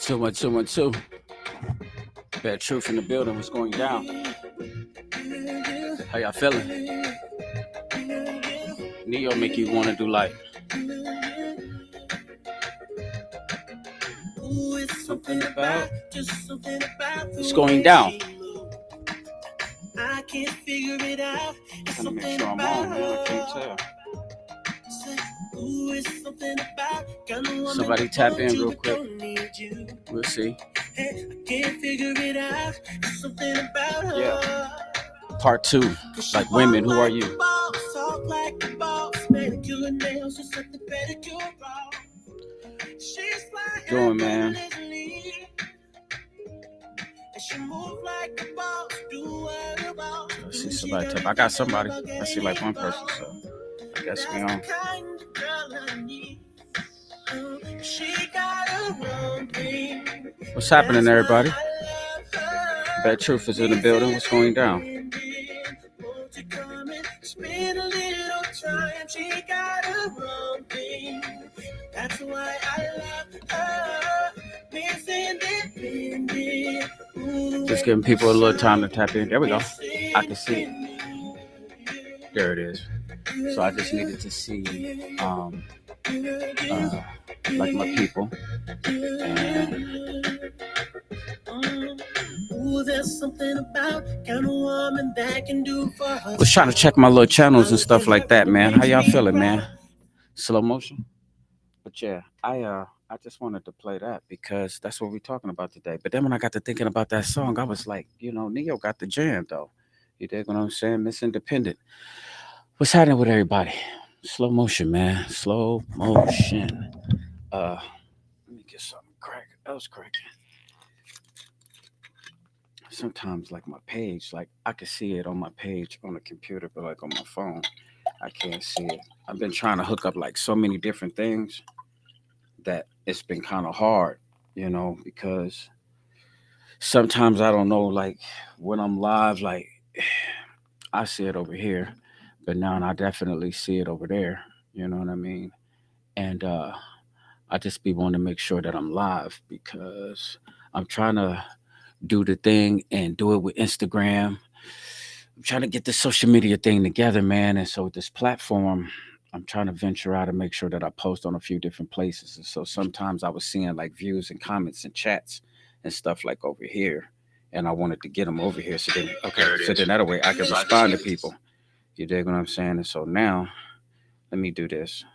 1, 2, 1, 2, 1, 2. B.A.R.E in the building. What's going down? How y'all feeling? Neo make you want to do like something about what's going down. I can't figure it out. I'm gonna make sure I'm on, man. I can't tell. Somebody tap in real quick. We'll see. Yeah. Part 2. Like women, who are you? Doing, man. I see somebody tap. I got somebody. I see like one person, so I guess we on. What's happening, everybody? B.A.R.E is in the building. What's going down? Just giving people a little time to tap in. There we go. I can see it. There it is. So I just needed to see like my people. And there's something about kind of woman that can do for us. Was trying to check my little channels and stuff like that, man. How y'all feeling, man? Slow motion. But yeah, I just wanted to play that because that's what we're talking about today. But then when I got to thinking about that song, I was like, Neo got the jam though. You dig what I'm saying? Miss Independent. What's happening with everybody? Slow motion, man. Slow motion. Let me get something crack. That was cracking. Sometimes like my page, like I can see it on my page on the computer, but like on my phone, I can't see it. I've been trying to hook up like so many different things that it's been kind of hard, because sometimes I don't know, like when I'm live, like I see it over here, but now I definitely see it over there. You know what I mean? And I just be wanting to make sure that I'm live because I'm trying to do the thing and do it with Instagram. I'm trying to get this social media thing together, man. And so with this platform, I'm trying to venture out and make sure that I post on a few different places. And so sometimes I was seeing like views and comments and chats and stuff like over here. And I wanted to get them over here. So then, so then that way I can respond to people. You dig what I'm saying? And so now let me do this.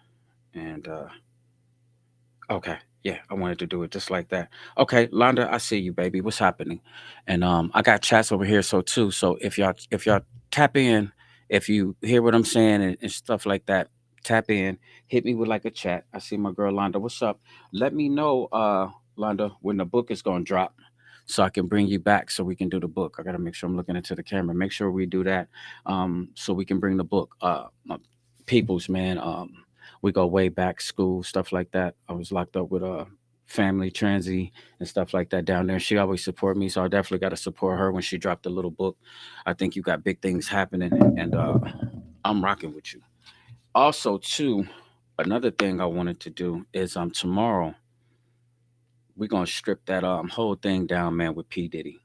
And okay. Yeah, I wanted to do it just like that. Okay, Londa, I see you, baby. What's happening? And I got chats over here, so too. So if y'all tap in, if you hear what I'm saying and stuff like that, tap in, hit me with like a chat. I see my girl Londa. What's up? Let me know, Londa, when the book is gonna drop, so I can bring you back so we can do the book. I gotta make sure I'm looking into the camera. Make sure we do that, so we can bring the book. My peoples, man. We go way back, school, stuff like that. I was locked up with a family transy and stuff like that down there. She always support me, so I definitely got to support her when she dropped the little book. I think you got big things happening, and I'm rocking with you. Also, too, another thing I wanted to do is tomorrow we're gonna strip that whole thing down, man, with P Diddy.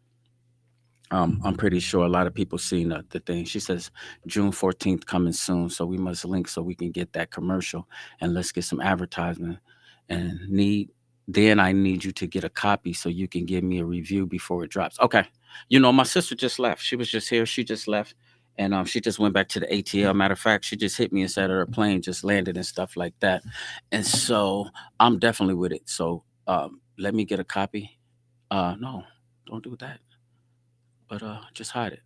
I'm pretty sure a lot of people seen the thing. She says June 14th coming soon, so we must link so we can get that commercial and let's get some advertisement. And then I need you to get a copy so you can give me a review before it drops. Okay. My sister just left. She was just here. She just left. And she just went back to the ATL. Matter of fact, she just hit me and said her plane just landed and stuff like that. And so I'm definitely with it. So let me get a copy. No, don't do that, but just hide it.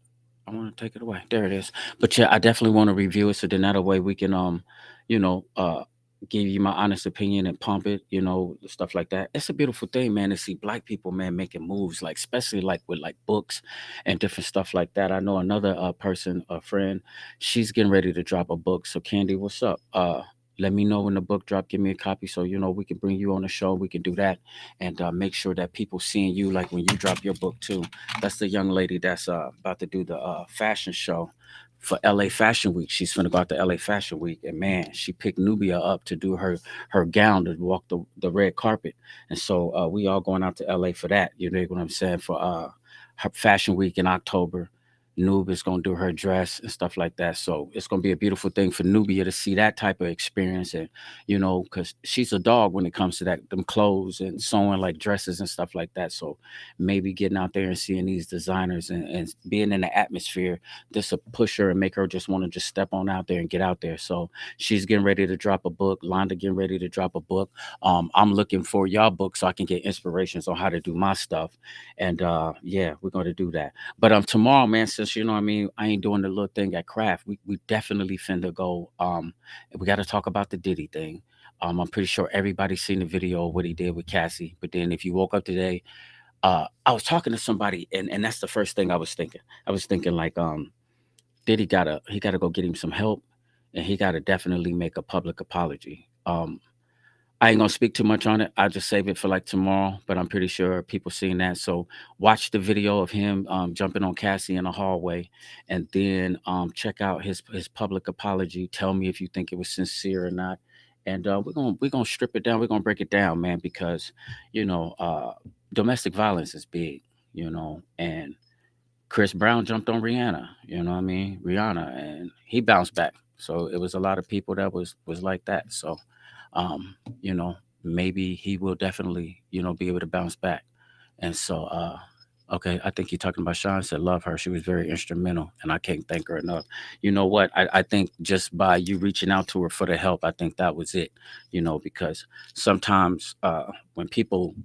I want to take it away. There it is. But yeah, I definitely want to review it so then that way we can you know, uh give you my honest opinion and pump it, stuff like that. It's a beautiful thing, man, to see black people, man, making moves, like especially like with like books and different stuff like that. I know another person, a friend, she's getting ready to drop a book. So Candy, what's up? Let me know when the book drop. Give me a copy so we can bring you on the show. We can do that and make sure that people seeing you like when you drop your book too. That's the young lady that's about to do the fashion show for LA Fashion Week. She's gonna go out to LA Fashion Week, and man, she picked Nubia up to do her gown to walk the red carpet. And so we all going out to LA for that. You know what I'm saying? For her Fashion Week in October. Noob is gonna do her dress and stuff like that. So it's gonna be a beautiful thing for Nubia to see that type of experience, and because she's a dog when it comes to that, them clothes and sewing like dresses and stuff like that. So maybe getting out there and seeing these designers and being in the atmosphere just to push her and make her just want to just step on out there and get out there. So she's getting ready to drop a book. Londa getting ready to drop a book. I'm looking for y'all books so I can get inspirations on how to do my stuff. And yeah, we're going to do that. But tomorrow, man, since you know what I mean, I ain't doing the little thing at craft. We definitely finna go. We got to talk about the Diddy thing. I'm pretty sure everybody's seen the video of what he did with Cassie. But then if you woke up today, I was talking to somebody, and that's the first thing I was thinking. I was thinking like, Diddy he gotta go get him some help, and he gotta definitely make a public apology. I ain't gonna speak too much on it. I'll just save it for like tomorrow, but I'm pretty sure people seen that. So watch the video of him jumping on Cassie in the hallway, and then check out his public apology. Tell me if you think it was sincere or not, and we're gonna strip it down. We're gonna break it down, man, because you know domestic violence is big, and Chris Brown jumped on Rihanna, you know what I mean? Rihanna, and he bounced back. So it was a lot of people that was like that. So um, you know, maybe he will definitely, be able to bounce back. And so okay, I think you're talking about Sean said love her. She was very instrumental and I can't thank her enough. You know what? I think just by you reaching out to her for the help, I think that was it, because sometimes when people,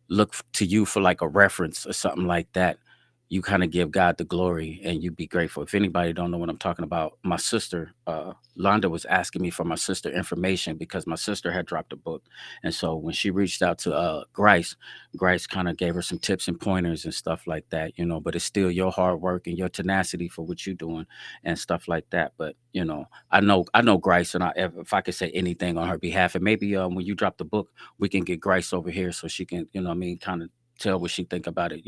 look to you for like a reference or something like that, you kind of give God the glory and you be grateful. If anybody don't know what I'm talking about, my sister, Londa was asking me for my sister information because my sister had dropped a book. And so when she reached out to Grice kind of gave her some tips and pointers and stuff like that, but it's still your hard work and your tenacity for what you're doing and stuff like that. But, I know Grice, and if I could say anything on her behalf, and maybe when you drop the book, we can get Grice over here so she can, what I mean, kind of tell what she think about it.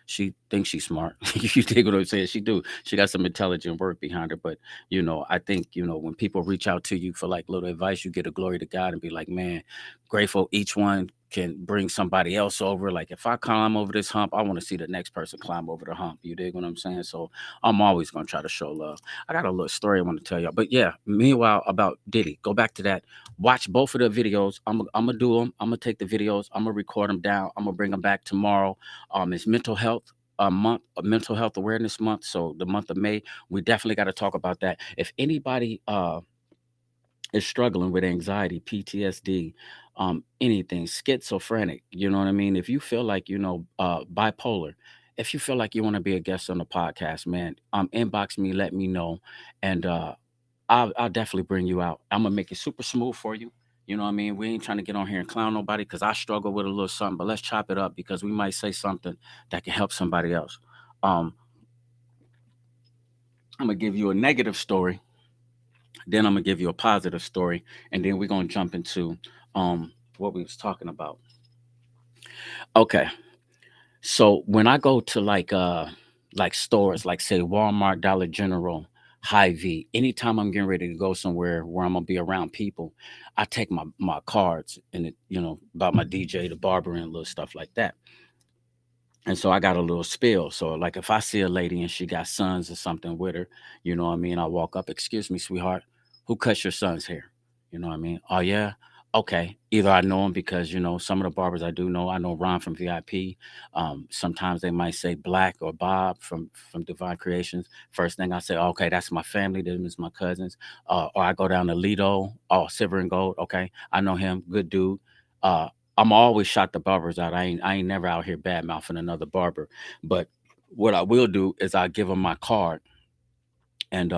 She thinks she's smart. You dig what I'm saying? She do. She got some intelligent work behind her. But I think when people reach out to you for like little advice, you get a glory to God and be like, man, grateful each one can bring somebody else over. Like if I climb over this hump, I want to see the next person climb over the hump. You dig what I'm saying? So I'm always gonna try to show love. I got a little story I want to tell y'all. But yeah, meanwhile about Diddy, go back to that. Watch both of the videos. I'm gonna do them. I'm gonna take the videos. I'm gonna record them down. I'm gonna bring them back tomorrow. It's mental health a month, a mental health awareness month. So the month of May, we definitely got to talk about that. If anybody is struggling with anxiety, PTSD, anything, schizophrenic, you know what I mean? If you feel like, bipolar, if you feel like you want to be a guest on the podcast, man, inbox me, let me know. And I'll definitely bring you out. I'm gonna make it super smooth for you. You know what I mean? We ain't trying to get on here and clown nobody because I struggle with a little something, but let's chop it up because we might say something that can help somebody else. Um, I'm gonna give you a negative story, then I'm gonna give you a positive story, and then we're gonna jump into what we was talking about. Okay, so when I go to like stores, like say Walmart, Dollar General, Hy-Vee, anytime I'm getting ready to go somewhere where I'm gonna be around people, I take my cards and about my DJ, the barber, and little stuff like that. And so I got a little spill. So like if I see a lady and she got sons or something with her, you know what I mean? I walk up, excuse me, sweetheart, who cuts your son's hair? You know what I mean? Oh yeah. Okay. Either I know him because some of the barbers I do know. I know Ron from VIP. Sometimes they might say Black or Bob from Divine Creations. First thing I say, okay, that's my family. Them is my cousins. Or I go down to Lido. Oh, Silver and Gold. Okay, I know him. Good dude. Uh, I'm always shot the barbers out. I ain't never out here bad mouthing another barber. But what I will do is I give them my card, and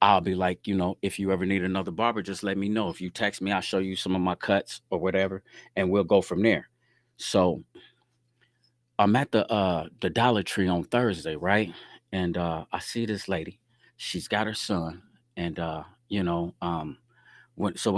I'll be like, if you ever need another barber, just let me know. If you text me, I'll show you some of my cuts or whatever, and we'll go from there. So I'm at the Dollar Tree on Thursday, right? And I see this lady. She's got her son, and when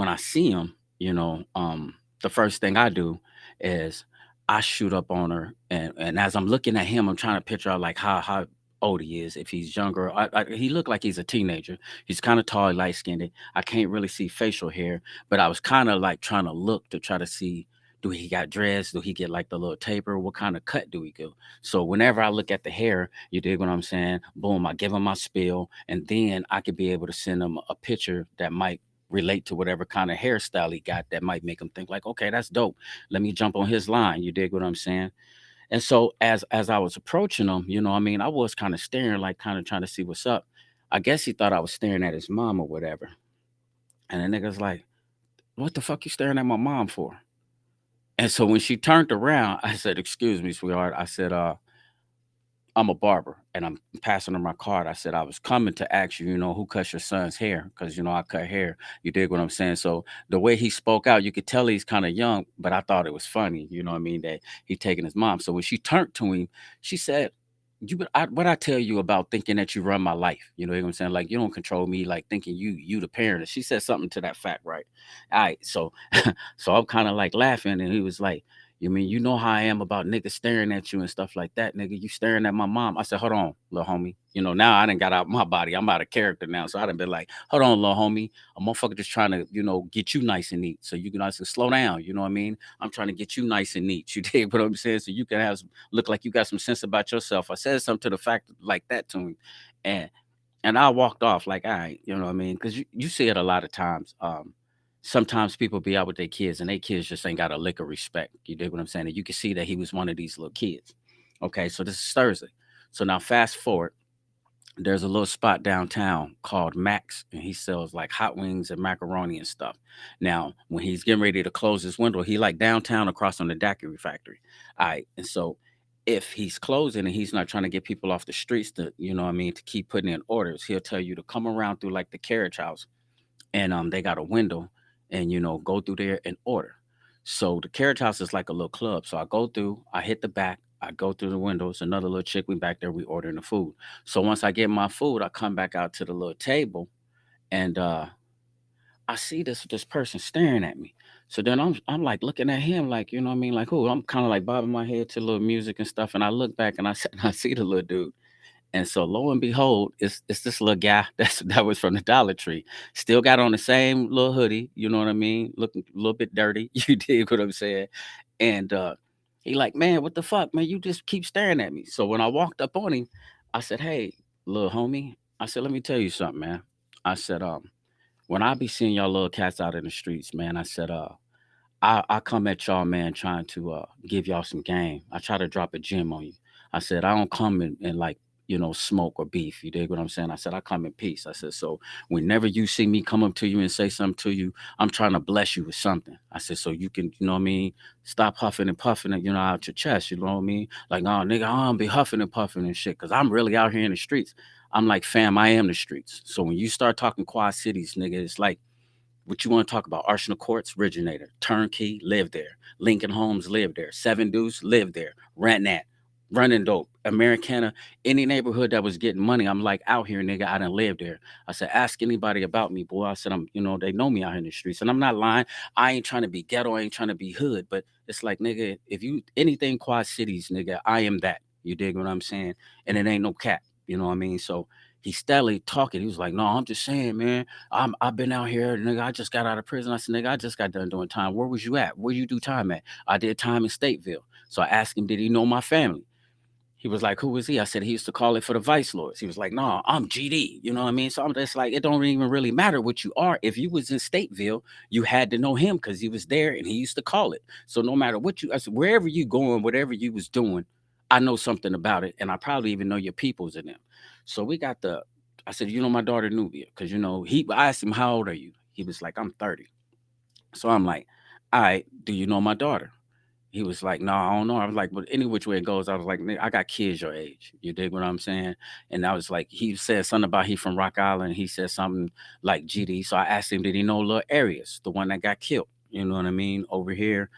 I see him, the first thing I do is I shoot up on her, and as I'm looking at him, I'm trying to picture out like how old he is. If he's younger, he looked like he's a teenager. He's kind of tall, light skinned. I can't really see facial hair, but I was kind of like trying to look to try to see. Do he got dreads? Do he get like the little taper? What kind of cut do he go? So whenever I look at the hair, you dig what I'm saying? Boom, I give him my spill, and then I could be able to send him a picture that might relate to whatever kind of hairstyle he got that might make him think like, okay, that's dope. Let me jump on his line. You dig what I'm saying? And so as I was approaching him, I mean, I was kind of staring, like kind of trying to see what's up. I guess he thought I was staring at his mom or whatever. And the nigga's like, "What the fuck you staring at my mom for?" And so when she turned around, I said, "Excuse me, sweetheart." I said, I'm a barber and I'm passing her my card. I said, I was coming to ask you, who cuts your son's hair? Because, I cut hair. You dig what I'm saying? So the way he spoke out, you could tell he's kind of young, but I thought it was funny, you know what I mean, that he taking his mom. So when she turned to him, she said, what I tell you about thinking that you run my life? You know what I'm saying? Like you don't control me, like thinking you the parent. And she said something to that fact, right? All right. So so I'm kind of like laughing, and he was like, you mean you know how I am about niggas staring at you and stuff like that, nigga? You staring at my mom. I said, hold on, little homie. Now I done got out my body. I'm out of character now. So I done been like, hold on, little homie. A motherfucker just trying to, get you nice and neat. So you can also slow down. You know what I mean? I'm trying to get you nice and neat. You dig what I'm saying? So you can look like you got some sense about yourself. I said something to the fact like that to him. And and I walked off like, all right, you know what I mean? Because you see it a lot of times. Sometimes people be out with their kids and their kids just ain't got a lick of respect. You dig what I'm saying? And you can see that he was one of these little kids. Okay, so this is Thursday. So now fast forward, there's a little spot downtown called Max, and he sells like hot wings and macaroni and stuff. Now, when he's getting ready to close his window, he like downtown across from the daiquiri factory. All right, and so if he's closing and he's not trying to get people off the streets to, what I mean, to keep putting in orders, he'll tell you to come around through like the carriage house, and they got a window, and go through there and order. So the carriage house is like a little club. So I go through, I hit the back, I go through the windows, another little chick, we back there, we ordering the food. So once I get my food, I come back out to the little table, and I see this person staring at me. So then I'm like looking at him like, you know what I mean? Like, who? I'm kind of like bobbing my head to a little music and stuff. And I look back and I see the little dude. And so lo and behold, it's this little guy that was from the Dollar Tree. Still got on the same little hoodie, you know what I mean? Looking a little bit dirty. You dig what I'm saying? And he like, man, what the fuck, man? You just keep staring at me. So when I walked up on him, I said, hey, little homie, I said, let me tell you something, man. I said, when I be seeing y'all little cats out in the streets, man, I said, I come at y'all, man, trying to give y'all some game. I try to drop a gem on you. I said, I don't come in like, smoke or beef. You dig what I'm saying? I said, I come in peace. I said, so whenever you see me come up to you and say something to you, I'm trying to bless you with something. I said, so you can, you know what I mean? Stop huffing and puffing it, out your chest. You know what I mean? Like, oh, nigga, I don't be huffing and puffing and shit. Cause I'm really out here in the streets. I'm like, fam, I am the streets. So when you start talking Quad Cities, nigga, it's like, what you want to talk about? Arsenal Courts originator, Turnkey lived there, Lincoln Homes lived there, Seven Deuce lived there, Ranat, Running Dope, Americana, any neighborhood that was getting money. I'm like out here, nigga. I done lived there. I said, ask anybody about me, boy. I said, they know me out here in the streets, and I'm not lying. I ain't trying to be ghetto. I ain't trying to be hood, but it's like, nigga, if you anything Quad Cities, nigga, I am that. You dig what I'm saying? And it ain't no cap. You know what I mean? So he steadily talking. He was like, no, I'm just saying, man. I've been out here, nigga. I just got out of prison. I said, nigga, I just got done doing time. Where was you at? Where you do time at? I did time in Stateville. So I asked him, did he know my family? He was like, who was he? I said, he used to call it for the vice lords. He was like, no, I'm GD. You know what I mean? So I'm just like, it don't even really matter what you are. If you was in Stateville, you had to know him because he was there and he used to call it. So no matter what I said, wherever you going, whatever you was doing, I know something about it. And I probably even know your peoples in them. So I said, you know, my daughter Nubia, because, I asked him, how old are you? He was like, I'm 30. So I'm like, all right, do you know my daughter? He was like, "No, I don't know." I was like, "But any which way it goes," I was like, "Nigga, I got kids your age." You dig what I'm saying? And I was like, he said something about he from Rock Island. He said something like GD. So I asked him, did he know little Arias, the one that got killed? You know what I mean? Over here.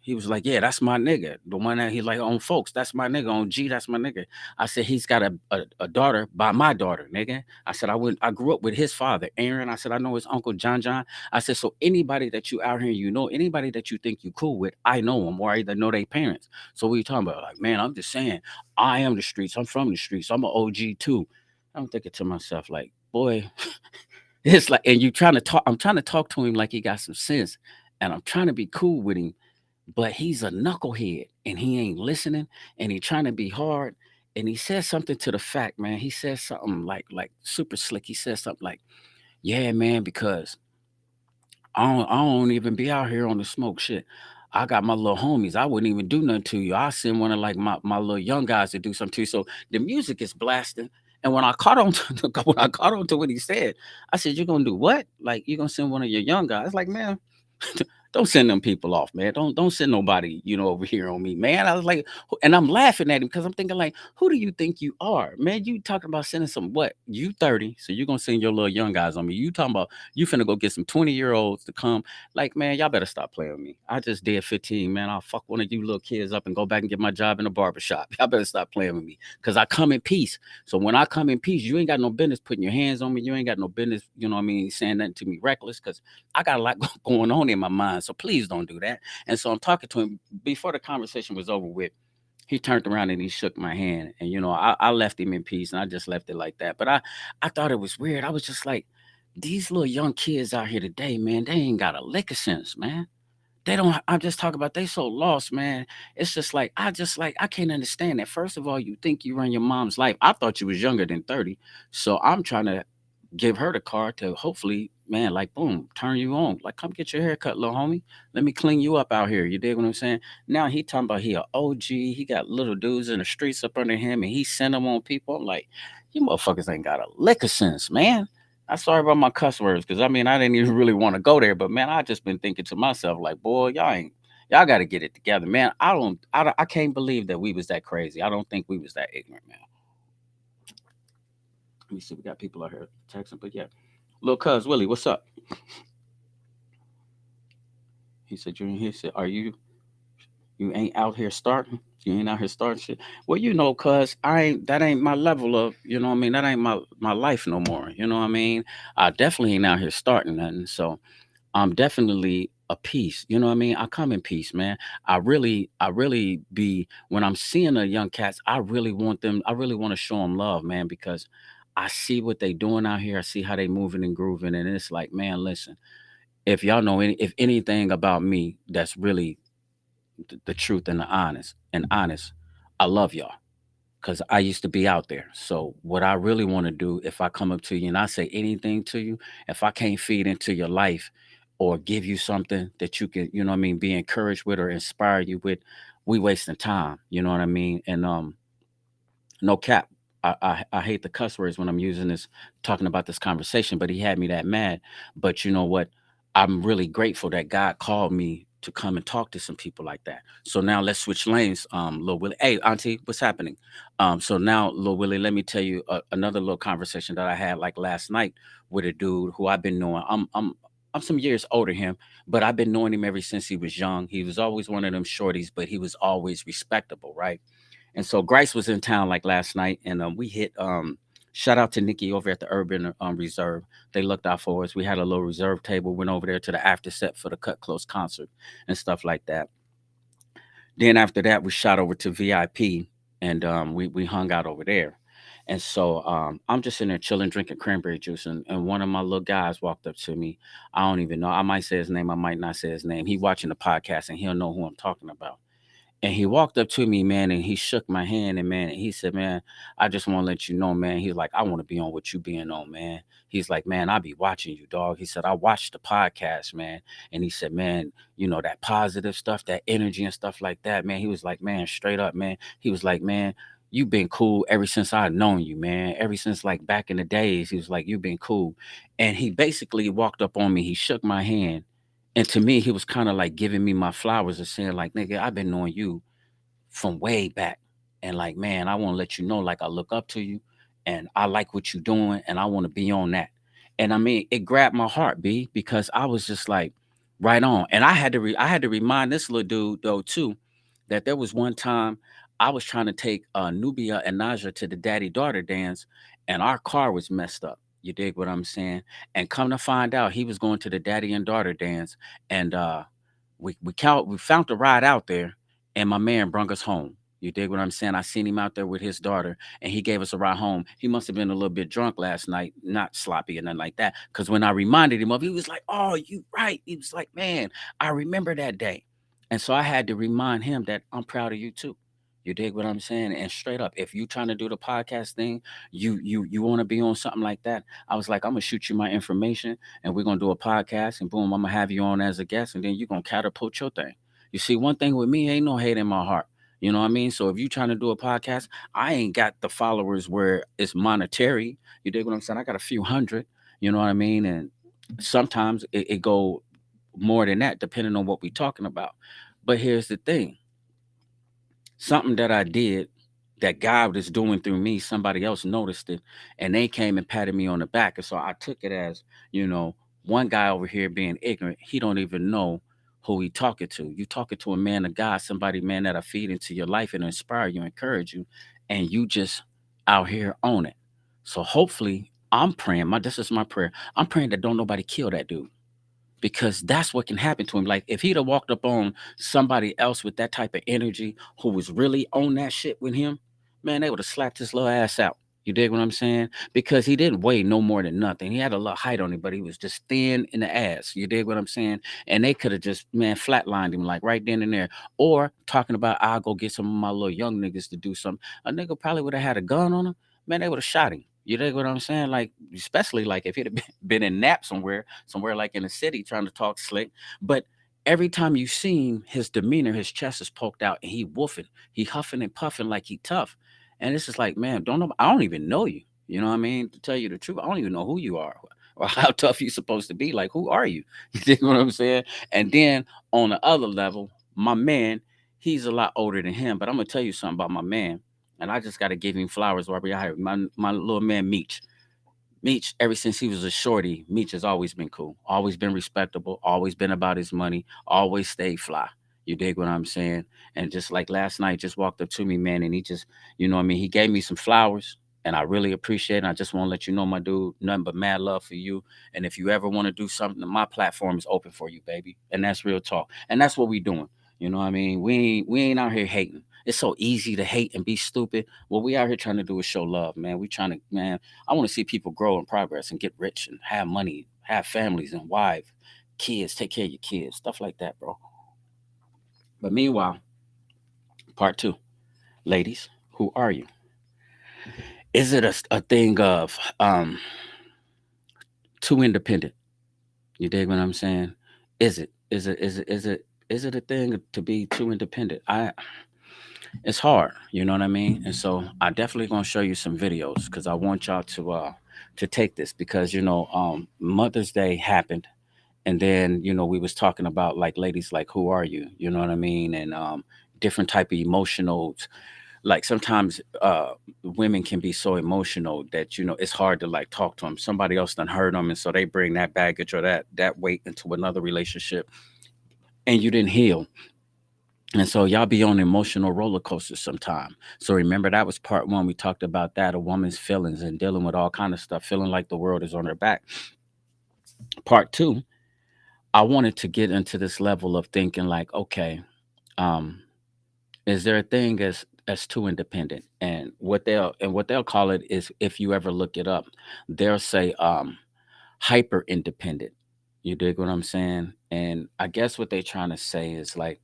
He was like, "Yeah, that's my nigga. The one that he like on folks. That's my nigga on G. That's my nigga." I said, "He's got a daughter by my daughter, nigga." I said, I grew up with his father, Aaron." I said, "I know his uncle John John." I said, "So anybody that you out here, anybody that you think you cool with, I know them or I either know their parents." So what you talking about? Like, man, I'm just saying, I am the streets. I'm from the streets. I'm an OG too. I'm thinking to myself, like, boy, it's like, and you trying to talk. I'm trying to talk to him like he got some sense, and I'm trying to be cool with him, but he's a knucklehead and he ain't listening and he trying to be hard. And he says something to the fact, man. He says something like super slick. He says something like, "Yeah, man, because I don't even be out here on the smoke shit. I got my little homies. I wouldn't even do nothing to you. I send one of like my little young guys to do something to you." So the music is blasting. And when I caught on to when I caught on to what he said, I said, "You're gonna do what? Like you're gonna send one of your young guys?" Like, man, don't send them people off, man. Don't send nobody, over here on me, man. I was like, and I'm laughing at him because I'm thinking like, who do you think you are, man? You talking about sending some what? You 30, so you gonna send your little young guys on me? You talking about you finna go get some 20-year-olds to come? Like, man, y'all better stop playing with me. I just did 15, man. I'll fuck one of you little kids up and go back and get my job in a barber shop. Y'all better stop playing with me because I come in peace. So when I come in peace, you ain't got no business putting your hands on me. You ain't got no business, what I mean, saying nothing to me reckless because I got a lot going on in my mind. So please don't do that. And so I'm talking to him before the conversation was over with. He turned around and he shook my hand. And I left him in peace and I just left it like that. But I thought it was weird. I was just like, these little young kids out here today, man, they ain't got a lick of sense, man. They don't. I'm just talking about they so lost, man. It's just like I can't understand that. First of all, you think you run your mom's life. I thought you was younger than 30. So I'm trying to give her the card to hopefully, man, like boom, turn you on. Like, come get your hair cut, little homie. Let me clean you up out here. You dig what I'm saying? Now he talking about he a OG. He got little dudes in the streets up under him, and he send them on people. I'm like, you motherfuckers ain't got a lick of sense, man. I'm sorry about my cuss words, because I mean I didn't even really want to go there, but man, I just been thinking to myself like, boy, y'all got to get it together, man. I can't believe that we was that crazy. I don't think we was that ignorant, man. Let me see, we got people out here texting, but yeah, little cuz Willie, what's up? He said, you ain't here. He said, are you ain't out here starting? You ain't out here starting shit. Well, cuz I ain't that ain't my level of, what I mean, that ain't my life no more. You know what I mean? I definitely ain't out here starting nothing. So I'm definitely a peace. You know what I mean? I come in peace, man. I really be when I'm seeing the young cats, I really want them, I really want to show them love, man, because I see what they doing out here. I see how they moving and grooving. And it's like, man, listen, if y'all know if anything about me that's really the truth and the honest, I love y'all because I used to be out there. So what I really want to do, if I come up to you and I say anything to you, if I can't feed into your life or give you something that you can, what I mean, be encouraged with or inspire you with, we wasting time. You know what I mean? And no cap. I hate the cuss words when I'm using this, talking about this conversation, but he had me that mad. But you know what? I'm really grateful that God called me to come and talk to some people like that. So now let's switch lanes, Lil Willie. Hey, Auntie, what's happening? So now, Lil Willie, let me tell you another little conversation that I had like last night with a dude who I've been knowing. I'm some years older than him, but I've been knowing him ever since he was young. He was always one of them shorties, but he was always respectable, right? And so Grice was in town like last night, and we hit. Shout out to Nikki over at the Urban Reserve. They looked out for us. We had a little reserve table. Went over there to the after set for the Cut Close concert and stuff like that. Then after that, we shot over to VIP, and we hung out over there. And so I'm just in there chilling, drinking cranberry juice, and one of my little guys walked up to me. I don't even know. I might say his name. I might not say his name. He watching the podcast, and he'll know who I'm talking about. And he walked up to me, man, and he shook my hand, and man, he said, "Man, I just want to let you know, man." He's like, "I want to be on what you being on, man." He's like, "Man, I be watching you, dog." He said, "I watched the podcast, man." And he said, "Man, that positive stuff, that energy and stuff like that, man." He was like, "Man, straight up, man." He was like, "Man, you've been cool ever since I've known you, man. Ever since like back in the days." He was like, "You've been cool." And he basically walked up on me. He shook my hand. And to me, he was kind of like giving me my flowers and saying, like, "Nigga, I've been knowing you from way back. And like, man, I want to let you know, like, I look up to you and I like what you're doing and I want to be on that." And I mean, it grabbed my heart, B, because I was just like, Right on. And I had to remind this little dude though too that there was one time I was trying to take Nubia and Naja to the daddy daughter dance, and our car was messed up. You dig what I'm saying? And come to find out, he was going to the daddy and daughter dance, and we found the ride out there, and my man brung us home. You dig what I'm saying? I seen him out there with his daughter, and he gave us a ride home. He must have been a little bit drunk last night, not sloppy or nothing like that. Because when I reminded him of, it, he was like, "Oh, you right." He was like, "Man, I remember that day." And so I had to remind him that I'm proud of you too. You dig what I'm saying? And straight up, if you trying to do the podcast thing, you want to be on something like that. I was like, I'm gonna shoot you my information, and we're gonna do a podcast, and boom, I'm gonna have you on as a guest, and then you're gonna catapult your thing. You see, one thing with me, ain't no hate in my heart. You know what I mean? So if you trying to do a podcast, I ain't got the followers where it's monetary. You dig what I'm saying? I got a few hundred. You know what I mean? And sometimes it go more than that, depending on what we're talking about. But here's the thing: something that I did that God is doing through me, somebody else noticed it, and they came and patted me on the back. And so I took it as, you know, one guy over here being ignorant, he don't even know who he talking to. You talking to a man of God, somebody, man, that'll feed into your life and inspire you, encourage you, and you just out here on it. So hopefully I'm praying, this is my prayer. I'm praying that don't nobody kill that dude, because that's what can happen to him. Like if he'd have walked up on somebody else with that type of energy who was really on that shit with him, man, they would have slapped his little ass out. You dig what I'm saying? Because he didn't weigh no more than nothing. He had a little height on him, but he was just thin in the ass. You dig what I'm saying? And they could have just, man, flatlined him like right then and there. Or talking about, I'll go get some of my little young niggas to do something. A nigga probably would have had a gun on him. Man, they would have shot him. You dig what I'm saying? Like, especially like if he'd have been in Nap somewhere like in the city trying to talk slick. But every time you see him, his demeanor, his chest is poked out and he woofing, he huffing and puffing like he tough. And it's just like, man, I don't even know you. You know what I mean? To tell you the truth, I don't even know who you are or how tough you supposed to be. Like, who are you? You think what I'm saying? And then on the other level, my man, he's a lot older than him. But I'm gonna tell you something about my man. And I just gotta give him flowers while we're out here. My little man Meech. Meech, ever since he was a shorty, Meech has always been cool, always been respectable, always been about his money, always stayed fly. You dig what I'm saying? And just like last night, just walked up to me, man, and he just, you know what I mean? He gave me some flowers, and I really appreciate it. I just want to let you know, my dude, nothing but mad love for you. And if you ever want to do something, my platform is open for you, baby. And that's real talk. And that's what we doing. You know what I mean? We ain't out here hating. It's so easy to hate and be stupid. What we out here trying to do is show love, man. We trying to, man, I want to see people grow and progress and get rich and have money, have families and wife, kids, take care of your kids, stuff like that, bro. But meanwhile, part 2, ladies, who are you? Is it a thing of too independent? You dig what I'm saying? Is it a thing to be too independent? It's hard, you know what I mean? And so I definitely gonna show you some videos because I want y'all to take this because Mother's Day happened, and then we was talking about like ladies, like who are you, you know what I mean, and different type of emotional, like sometimes women can be so emotional that it's hard to like talk to them. Somebody else done hurt them, and so they bring that baggage or that weight into another relationship, and you didn't heal. And so y'all be on emotional roller coasters sometime. So remember, that was part 1. We talked about that, a woman's feelings and dealing with all kind of stuff, feeling like the world is on her back. Part 2, I wanted to get into this level of thinking like, okay, um, is there a thing as too independent? And what they'll call it is, if you ever look it up, they'll say hyper independent. You dig what I'm saying? And I guess what they're trying to say is like,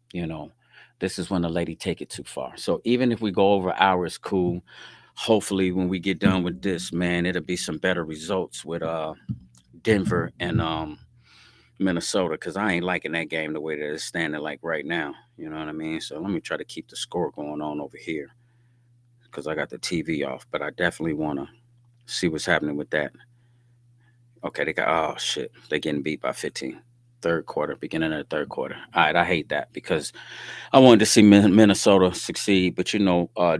this is when a lady take it too far. So even if we go over hours, cool. Hopefully when we get done with this, man, it'll be some better results with Denver and Minnesota, because I ain't liking that game the way that it's standing like right now. You know what I mean? So let me try to keep the score going on over here because I got the TV off, but I definitely want to see what's happening with that. Okay, they got, oh shit, they getting beat by 15. Third quarter, beginning of the third quarter. All right, I hate that because I wanted to see Minnesota succeed, but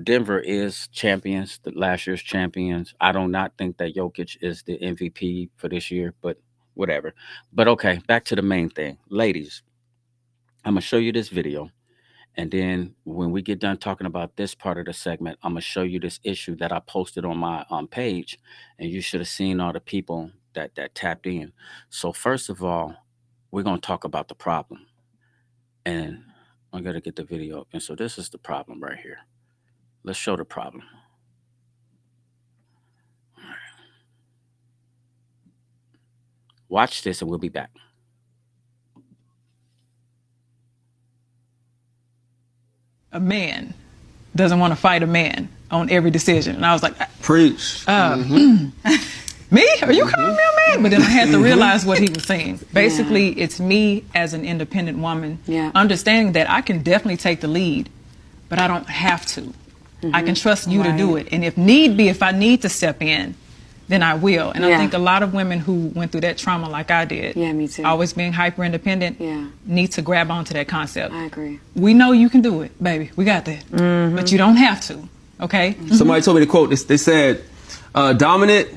Denver is champions, the last year's champions. I do not think that Jokic is the MVP for this year, but whatever. But okay, back to the main thing. Ladies, I'm gonna show you this video. And then when we get done talking about this part of the segment, I'm gonna show you this issue that I posted on my page, and you should have seen all the people that tapped in. So first of all, we're gonna talk about the problem, and I'm gonna get the video up. And so this is the problem right here. Let's show the problem. Watch this, and we'll be back. A man doesn't want to fight a man on every decision. And I was like, preach. Me? Are you calling me a man? But then I had to realize what he was saying. Basically, it's me as an independent woman, understanding that I can definitely take the lead, but I don't have to. I can trust you to do it. And if need be, if I need to step in, then I will. And I think a lot of women who went through that trauma like I did, me too. always being hyper independent, need to grab onto that concept. I agree. We know you can do it, baby. We got that. But you don't have to. Okay? Somebody told me to quote this. They said, dominant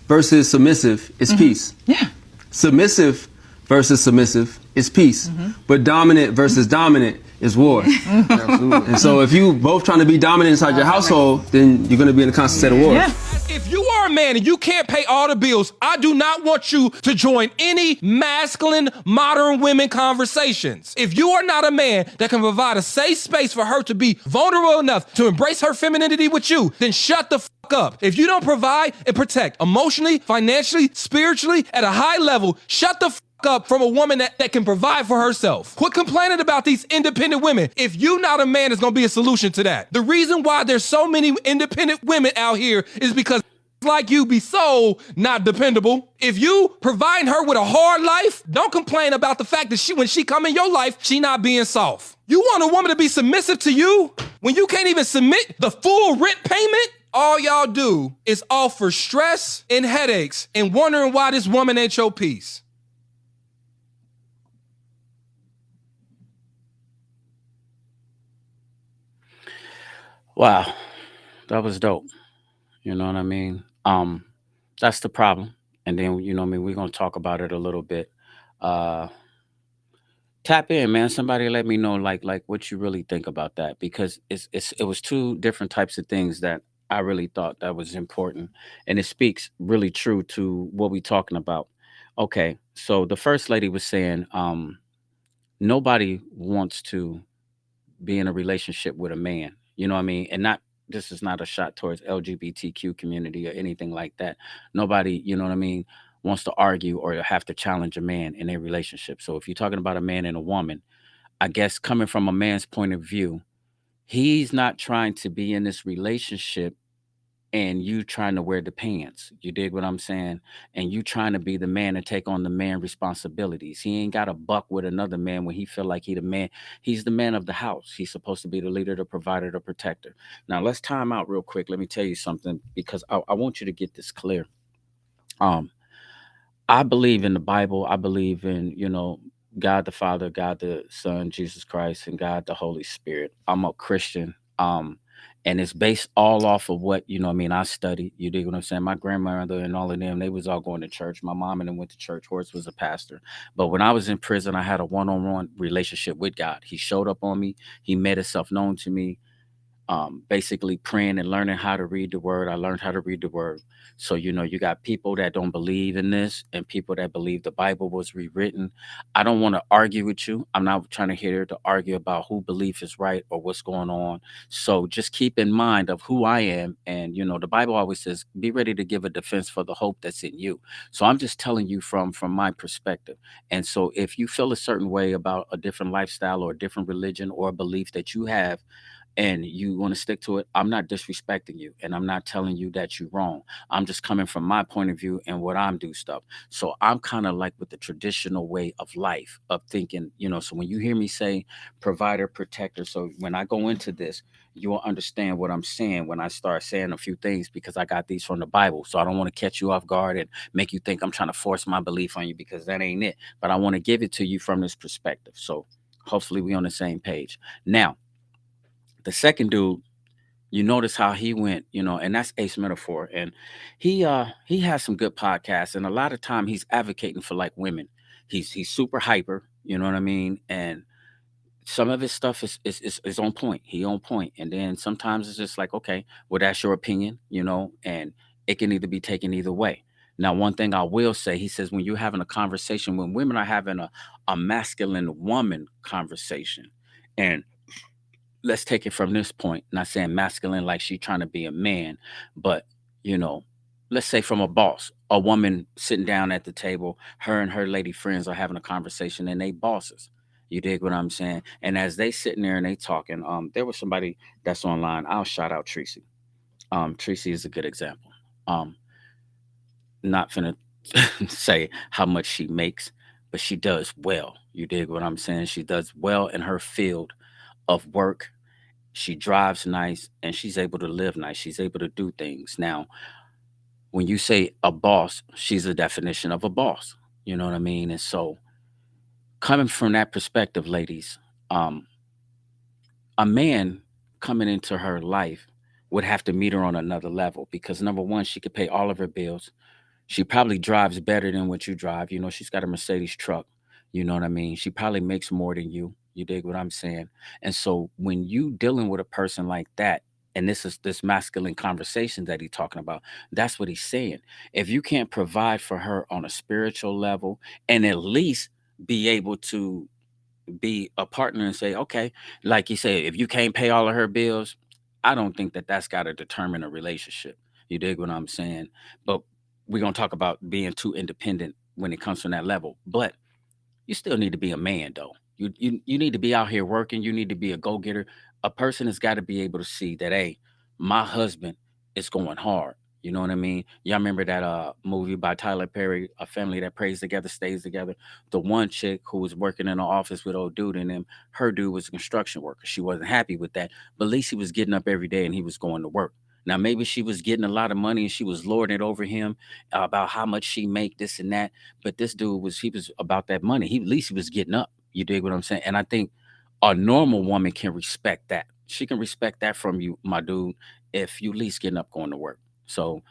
versus submissive is peace. Yeah. Submissive versus submissive is peace. But dominant versus dominant is war. Absolutely. And so if you both trying to be dominant inside your household, then you're going to be in a constant state of war. Yeah. If you are a man and you can't pay all the bills, I do not want you to join any masculine modern women conversations. If you are not a man that can provide a safe space for her to be vulnerable enough to embrace her femininity with you, then shut the fuck up. If you don't provide and protect emotionally, financially, spiritually, at a high level, shut the fuck up from a woman that can provide for herself. Quit complaining about these independent women. If you not a man, it's gonna be a solution to that. The reason why there's so many independent women out here is because like you be so not dependable. If you provide her with a hard life, don't complain about the fact that when she come in your life, she not being soft. You want a woman to be submissive to you when you can't even submit the full rent payment? All y'all do is offer stress and headaches and wondering why this woman ain't your piece. Wow, that was dope. You know what I mean? That's the problem. And then you know what I mean, we're gonna talk about it a little bit. Uh Tap in, man. Somebody let me know like what you really think about that, because it was two different types of things that I really thought that was important, and it speaks really true to what we talking about. Okay, so the first lady was saying nobody wants to be in a relationship with a man. You know what I mean? And not, this is not a shot towards LGBTQ community or anything like that. Nobody, you know what I mean, wants to argue or have to challenge a man in a relationship. So if you're talking about a man and a woman, I guess coming from a man's point of view, he's not trying to be in this relationship and you trying to wear the pants. You dig what I'm saying? And you trying to be the man and take on the man responsibilities. He ain't got to buck with another man when he feel like he the man. He's the man of the house. He's supposed to be the leader, the provider, the protector. Now let's time out real quick. Let me tell you something, because I want you to get this clear. Um, I believe in the Bible. I believe in, God the Father, God the Son, Jesus Christ, and God the Holy Spirit. I'm a Christian. And it's based all off of what, what I mean, I studied. You dig what I'm saying? My grandmother and all of them, they was all going to church. My mom and them went to church. Horace was a pastor. But when I was in prison, I had a one-on-one relationship with God. He showed up on me. He made himself known to me, basically praying and learning how to read the word. I learned how to read the word. So, you got people that don't believe in this and people that believe the Bible was rewritten. I don't want to argue with you. I'm not trying to hear to argue about who belief is right or what's going on. So just keep in mind of who I am. And, the Bible always says, be ready to give a defense for the hope that's in you. So I'm just telling you from my perspective. And so if you feel a certain way about a different lifestyle or a different religion or belief that you have, and you want to stick to it, I'm not disrespecting you and I'm not telling you that you're wrong. I'm just coming from my point of view and what I'm do stuff. So I'm kind of like with the traditional way of life of thinking, so when you hear me say provider, protector, so when I go into this, you will understand what I'm saying when I start saying a few things, because I got these from the Bible. So I don't want to catch you off guard and make you think I'm trying to force my belief on you, because that ain't it. But I want to give it to you from this perspective. So hopefully we on the same page. Now, the second dude, You notice how he went, and that's Ace Metaphor. And he has some good podcasts, and a lot of time he's advocating for like women. He's super hyper, you know what I mean? And some of his stuff is on point. He on point. And then sometimes it's just like, okay, well, that's your opinion, and it can either be taken either way. Now, one thing I will say, he says, when you're having a conversation, when women are having a masculine woman conversation, and let's take it from this point, not saying masculine like she trying to be a man, but you know, let's say from a boss, a woman sitting down at the table, her and her lady friends are having a conversation and they bosses. You dig what I'm saying? And as they sitting there and they talking, there was somebody that's online. I'll shout out Tracy. Tracy is a good example. Um, Not finna say how much she makes, but she does well. You dig what I'm saying? She does well in her field of work. She drives nice and she's able to live nice. She's able to do things. Now, when you say a boss, she's a definition of a boss. You know what I mean? And so, coming from that perspective, ladies, um, a man coming into her life would have to meet her on another level because number one, she could pay all of her bills. She probably drives better than what you drive. She's got a Mercedes truck. You know what I mean? She probably makes more than you. You dig what I'm saying? And so when you dealing with a person like that, and this is this masculine conversation that he's talking about, that's what he's saying. If you can't provide for her on a spiritual level and at least be able to be a partner and say, okay, like you said, if you can't pay all of her bills, I don't think that that's got to determine a relationship. You dig what I'm saying? But we're gonna talk about being too independent when it comes from that level. But you still need to be a man though. You need to be out here working. You need to be a go getter. A person has got to be able to see that, hey, my husband is going hard. You know what I mean? Y'all remember that movie by Tyler Perry, A Family That Prays Together Stays Together? The one chick who was working in the office with old dude and them, her dude was a construction worker. She wasn't happy with that, but at least he was getting up every day and he was going to work. Now maybe she was getting a lot of money and she was lording it over him about how much she make this and that, but this dude he was about that money. At least he was getting up. You dig what I'm saying? And I think a normal woman can respect that. She can respect that from you, my dude, if you at least getting up going to work. So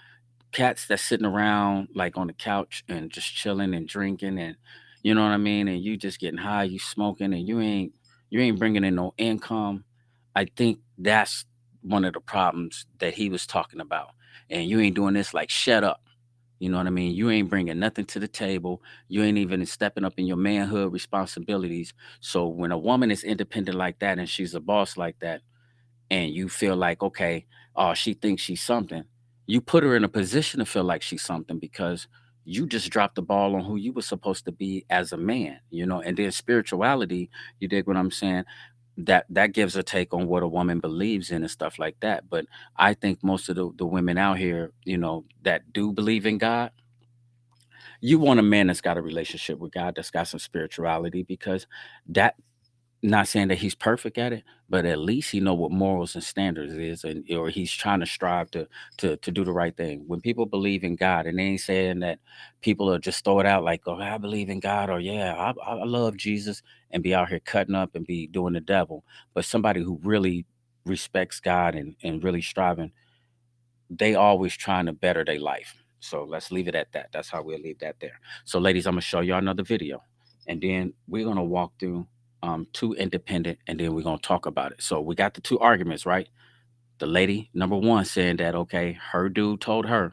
cats that's sitting around like on the couch and just chilling and drinking and you know what I mean, and you just getting high, you smoking, and you ain't bringing in no income. I think that's one of the problems that he was talking about. And you ain't doing this like shut up. You know what I mean? You ain't bringing nothing to the table. You ain't even stepping up in your manhood responsibilities. So when a woman is independent like that and she's a boss like that, and you feel like, okay, oh, she thinks she's something, you put her in a position to feel like she's something because you just dropped the ball on who you were supposed to be as a man, and then spirituality, you dig what I'm saying? That gives a take on what a woman believes in and stuff like that. But I think most of the women out here, that do believe in God, you want a man that's got a relationship with God, that's got some spirituality, because that, not saying that he's perfect at it, but at least he know what morals and standards is, and or he's trying to strive to do the right thing. When people believe in God, and they ain't saying that people are just throw it out like, oh, I believe in God, or yeah, I love Jesus, and be out here cutting up and be doing the devil. But somebody who really respects God and really striving, they always trying to better their life. So let's leave it at that. That's how we'll leave that there. So, ladies, I'm gonna show y'all another video, and then we're gonna walk through two independent, and then we're gonna talk about it. So we got the two arguments, right? The lady number one saying that okay, her dude told her,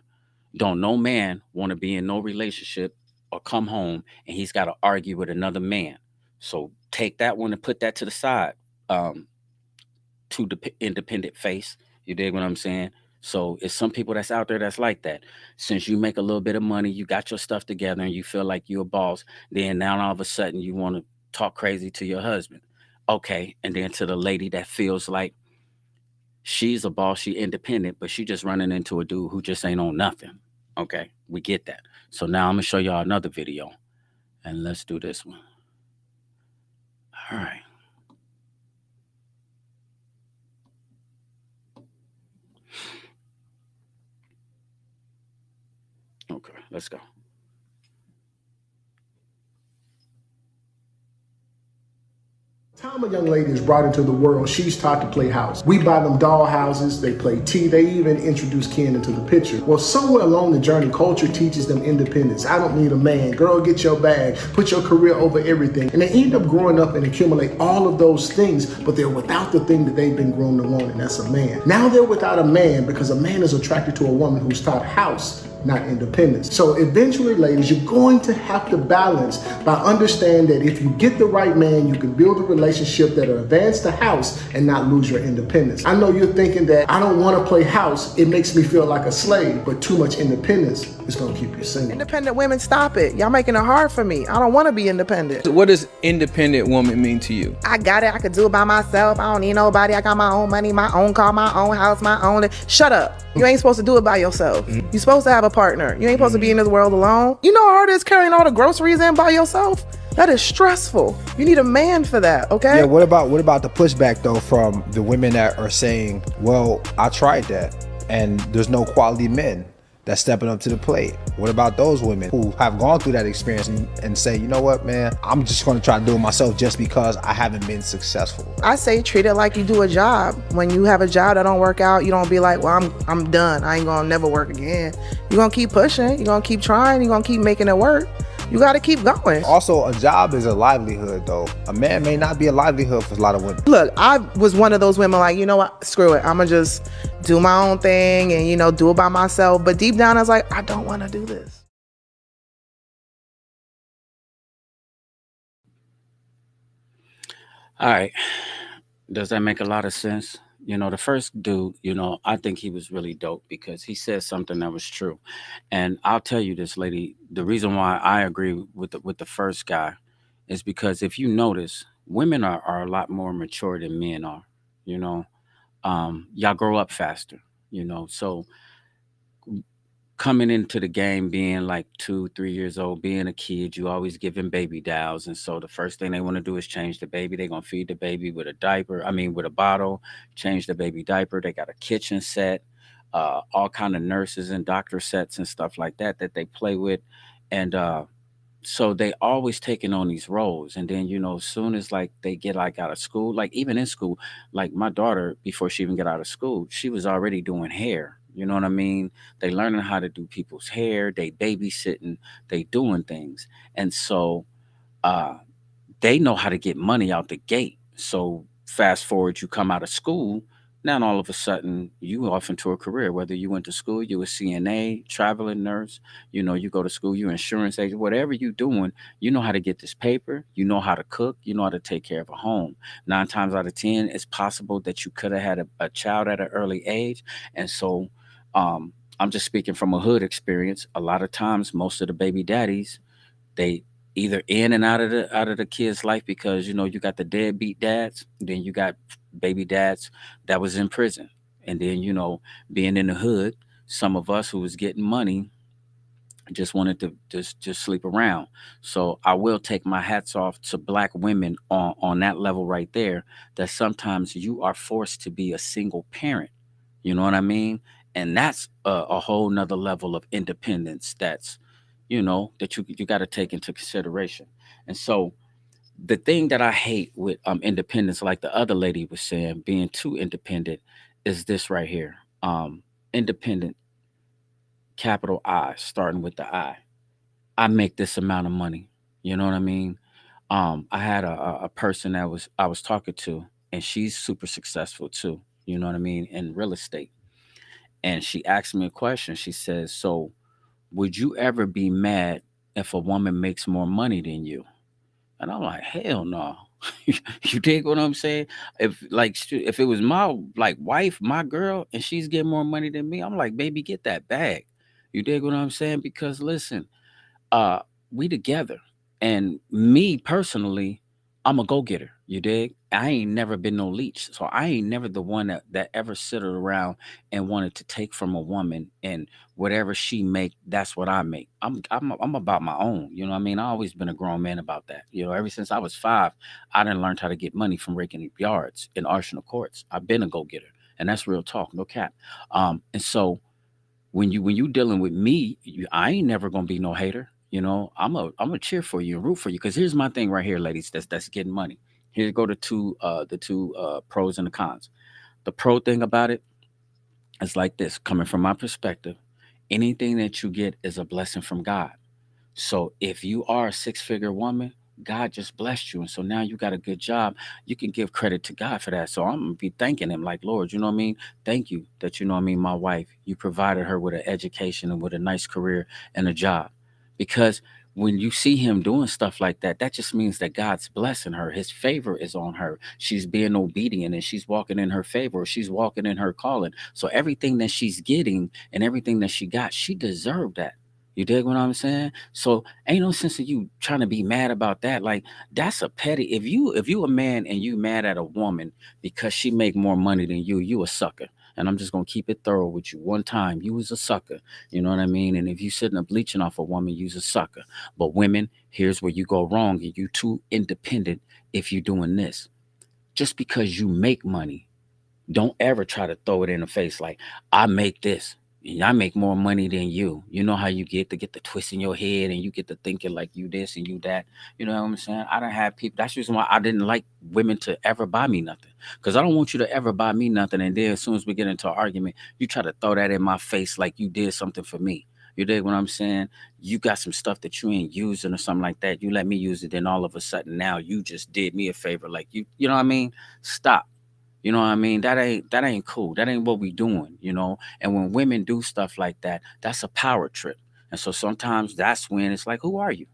"Don't no man want to be in no relationship or come home, and he's got to argue with another man." So take that one and put that to the side. Um, independent face. You dig what I'm saying? So it's some people that's out there that's like that. Since you make a little bit of money, you got your stuff together, and you feel like you're a boss, then now all of a sudden you want to talk crazy to your husband. Okay. And then to the lady that feels like she's a boss, she independent, but she just running into a dude who just ain't on nothing. Okay. We get that. So now I'm gonna show y'all another video, and let's do this one. All right. Okay, let's go. Time a young lady is brought into the world, she's taught to play house. We buy them doll houses, they play tea, they even introduce Ken into the picture. Well, somewhere along the journey, culture teaches them independence. I don't need a man. Girl, get your bag. Put your career over everything. And they end up growing up and accumulate all of those things, but they're without the thing that they've been grown to want, and that's a man. Now they're without a man because a man is attracted to a woman who's taught house, not independence. So eventually, ladies, you're going to have to balance by understanding that if you get the right man, you can build a relationship that'll advance the house and not lose your independence. I know you're thinking that I don't want to play house, it makes me feel like a slave, but too much independence is going to keep you single. Independent women, stop it. Y'all making it hard for me. I don't want to be independent. What does independent woman mean to you? I got it. I could do it by myself. I don't need nobody. I got my own money, my own car, my own house, my own. Shut up. You ain't supposed to do it by yourself. You're supposed to have a partner. You ain't supposed to be in this world alone. You know how hard it is carrying all the groceries in by yourself? That is stressful. You need a man for that, okay? Yeah, what about the pushback though from the women that are saying, well, I tried that and there's no quality men that's stepping up to the plate? What about those women who have gone through that experience and say, you know what, man, I'm just going to try to do it myself just because I haven't been successful? I say treat it like you do a job. When you have a job that don't work out, you don't be like, well, I'm done. I ain't going to never work again. You're going to keep pushing. You're going to keep trying. You're going to keep making it work. You got to keep going. Also, a job is a livelihood, though. A man may not be a livelihood for a lot of women. Look, I was one of those women like, you know what, screw it. I'm going to just do my own thing and, do it by myself. But deep down, I was like, I don't want to do this. All right. Does that make a lot of sense? The first dude, I think he was really dope because he said something that was true. And I'll tell you this, lady, the reason why I agree with the first guy is because if you notice, women are a lot more mature than men are, you know. Y'all grow up faster, so coming into the game being like 2 3 years old, being a kid, you always giving baby dolls, and so the first thing they want to do is change the baby. They're gonna feed the baby with a diaper, I mean with a bottle, change the baby diaper. They got a kitchen set, all kind of nurses and doctor sets and stuff like that they play with. And so they always taking on these roles, and then as soon as like they get like out of school, like even in school, like my daughter, before she even get out of school, she was already doing hair. You know what I mean? They learning how to do people's hair, they babysitting, they doing things. And so uh they know how to get money out the gate. So fast forward, you come out of school, now all of a sudden you off into a career. Whether you went to school, you a CNA, traveling nurse, you go to school, you insurance agent, whatever you doing, you know how to get this paper, you know how to cook, you know how to take care of a home. 9 times out of 10, it's possible that you could have had a child at an early age. And so I'm just speaking from a hood experience. A lot of times, most of the baby daddies, they either in and out of the kid's life because you got the deadbeat dads, then you got baby dads that was in prison, and then being in the hood, some of us who was getting money just wanted to just sleep around. So I will take my hats off to black women on that level right there. That sometimes you are forced to be a single parent. You know what I mean? And that's a whole nother level of independence. That's that you got to take into consideration. And so the thing that I hate with independence, like the other lady was saying, being too independent, is this right here. Independent, capital I, starting with the I. I make this amount of money. You know what I mean? I had a person that I was talking to, and she's super successful too. You know what I mean, in real estate. And she asked me a question. She says, "So, would you ever be mad if a woman makes more money than you?" And I'm like, "Hell no." You dig what I'm saying? If it was my like wife, my girl, and she's getting more money than me, I'm like, "Baby, get that bag." You dig what I'm saying? Because listen, uh we together, and me personally, I'm a go-getter. You dig? I ain't never been no leech, so I ain't never the one that ever sit around and wanted to take from a woman, and whatever she make, that's what I make. I'm about my own. You know what I mean? I always been a grown man about that. Ever since I was 5, I didn't learn how to get money from raking up yards in Arsenal courts. I've been a go-getter, and that's real talk, no cap. And so when you dealing with me, I ain't never gonna be no hater. I'm a cheer for you and root for you. Because here's my thing right here, ladies. That's getting money. Here go the two pros and the cons. The pro thing about it is like this, coming from my perspective, anything that you get is a blessing from God. So if you are a six-figure woman, God just blessed you. And so now you got a good job. You can give credit to God for that. So I'm gonna be thanking him like, Lord, you know what I mean? Thank you that you know what I mean, my wife, you provided her with an education and with a nice career and a job. Because when you see him doing stuff like that, that just means that God's blessing her. His favor is on her. She's being obedient and she's walking in her favor. She's walking in her calling. So everything that she's getting and everything that she got, she deserved that. You dig what I'm saying? So ain't no sense of you trying to be mad about that. Like that's a petty. If you a man and you mad at a woman because she make more money than you a sucker. And I'm just gonna keep it thorough with you. One time, you was a sucker. You know what I mean? And if you sitting there bleaching off a woman, you's a sucker. But women, here's where you go wrong. And you too independent if you doing this. Just because you make money, don't ever try to throw it in the face like I make this. And I make more money than you. You know how you get the twist in your head and you get to thinking like you this and you that. You know what I'm saying? I don't have people. That's the reason why I didn't like women to ever buy me nothing. Because I don't want you to ever buy me nothing. And then as soon as we get into an argument, you try to throw that in my face like you did something for me. You dig what I'm saying? You got some stuff that you ain't using or something like that. You let me use it, then all of a sudden now you just did me a favor. Like you know what I mean? Stop. You know what I mean? That ain't cool. That ain't what we doing, you know? And when women do stuff like that, that's a power trip. And so sometimes that's when it's like, who are you?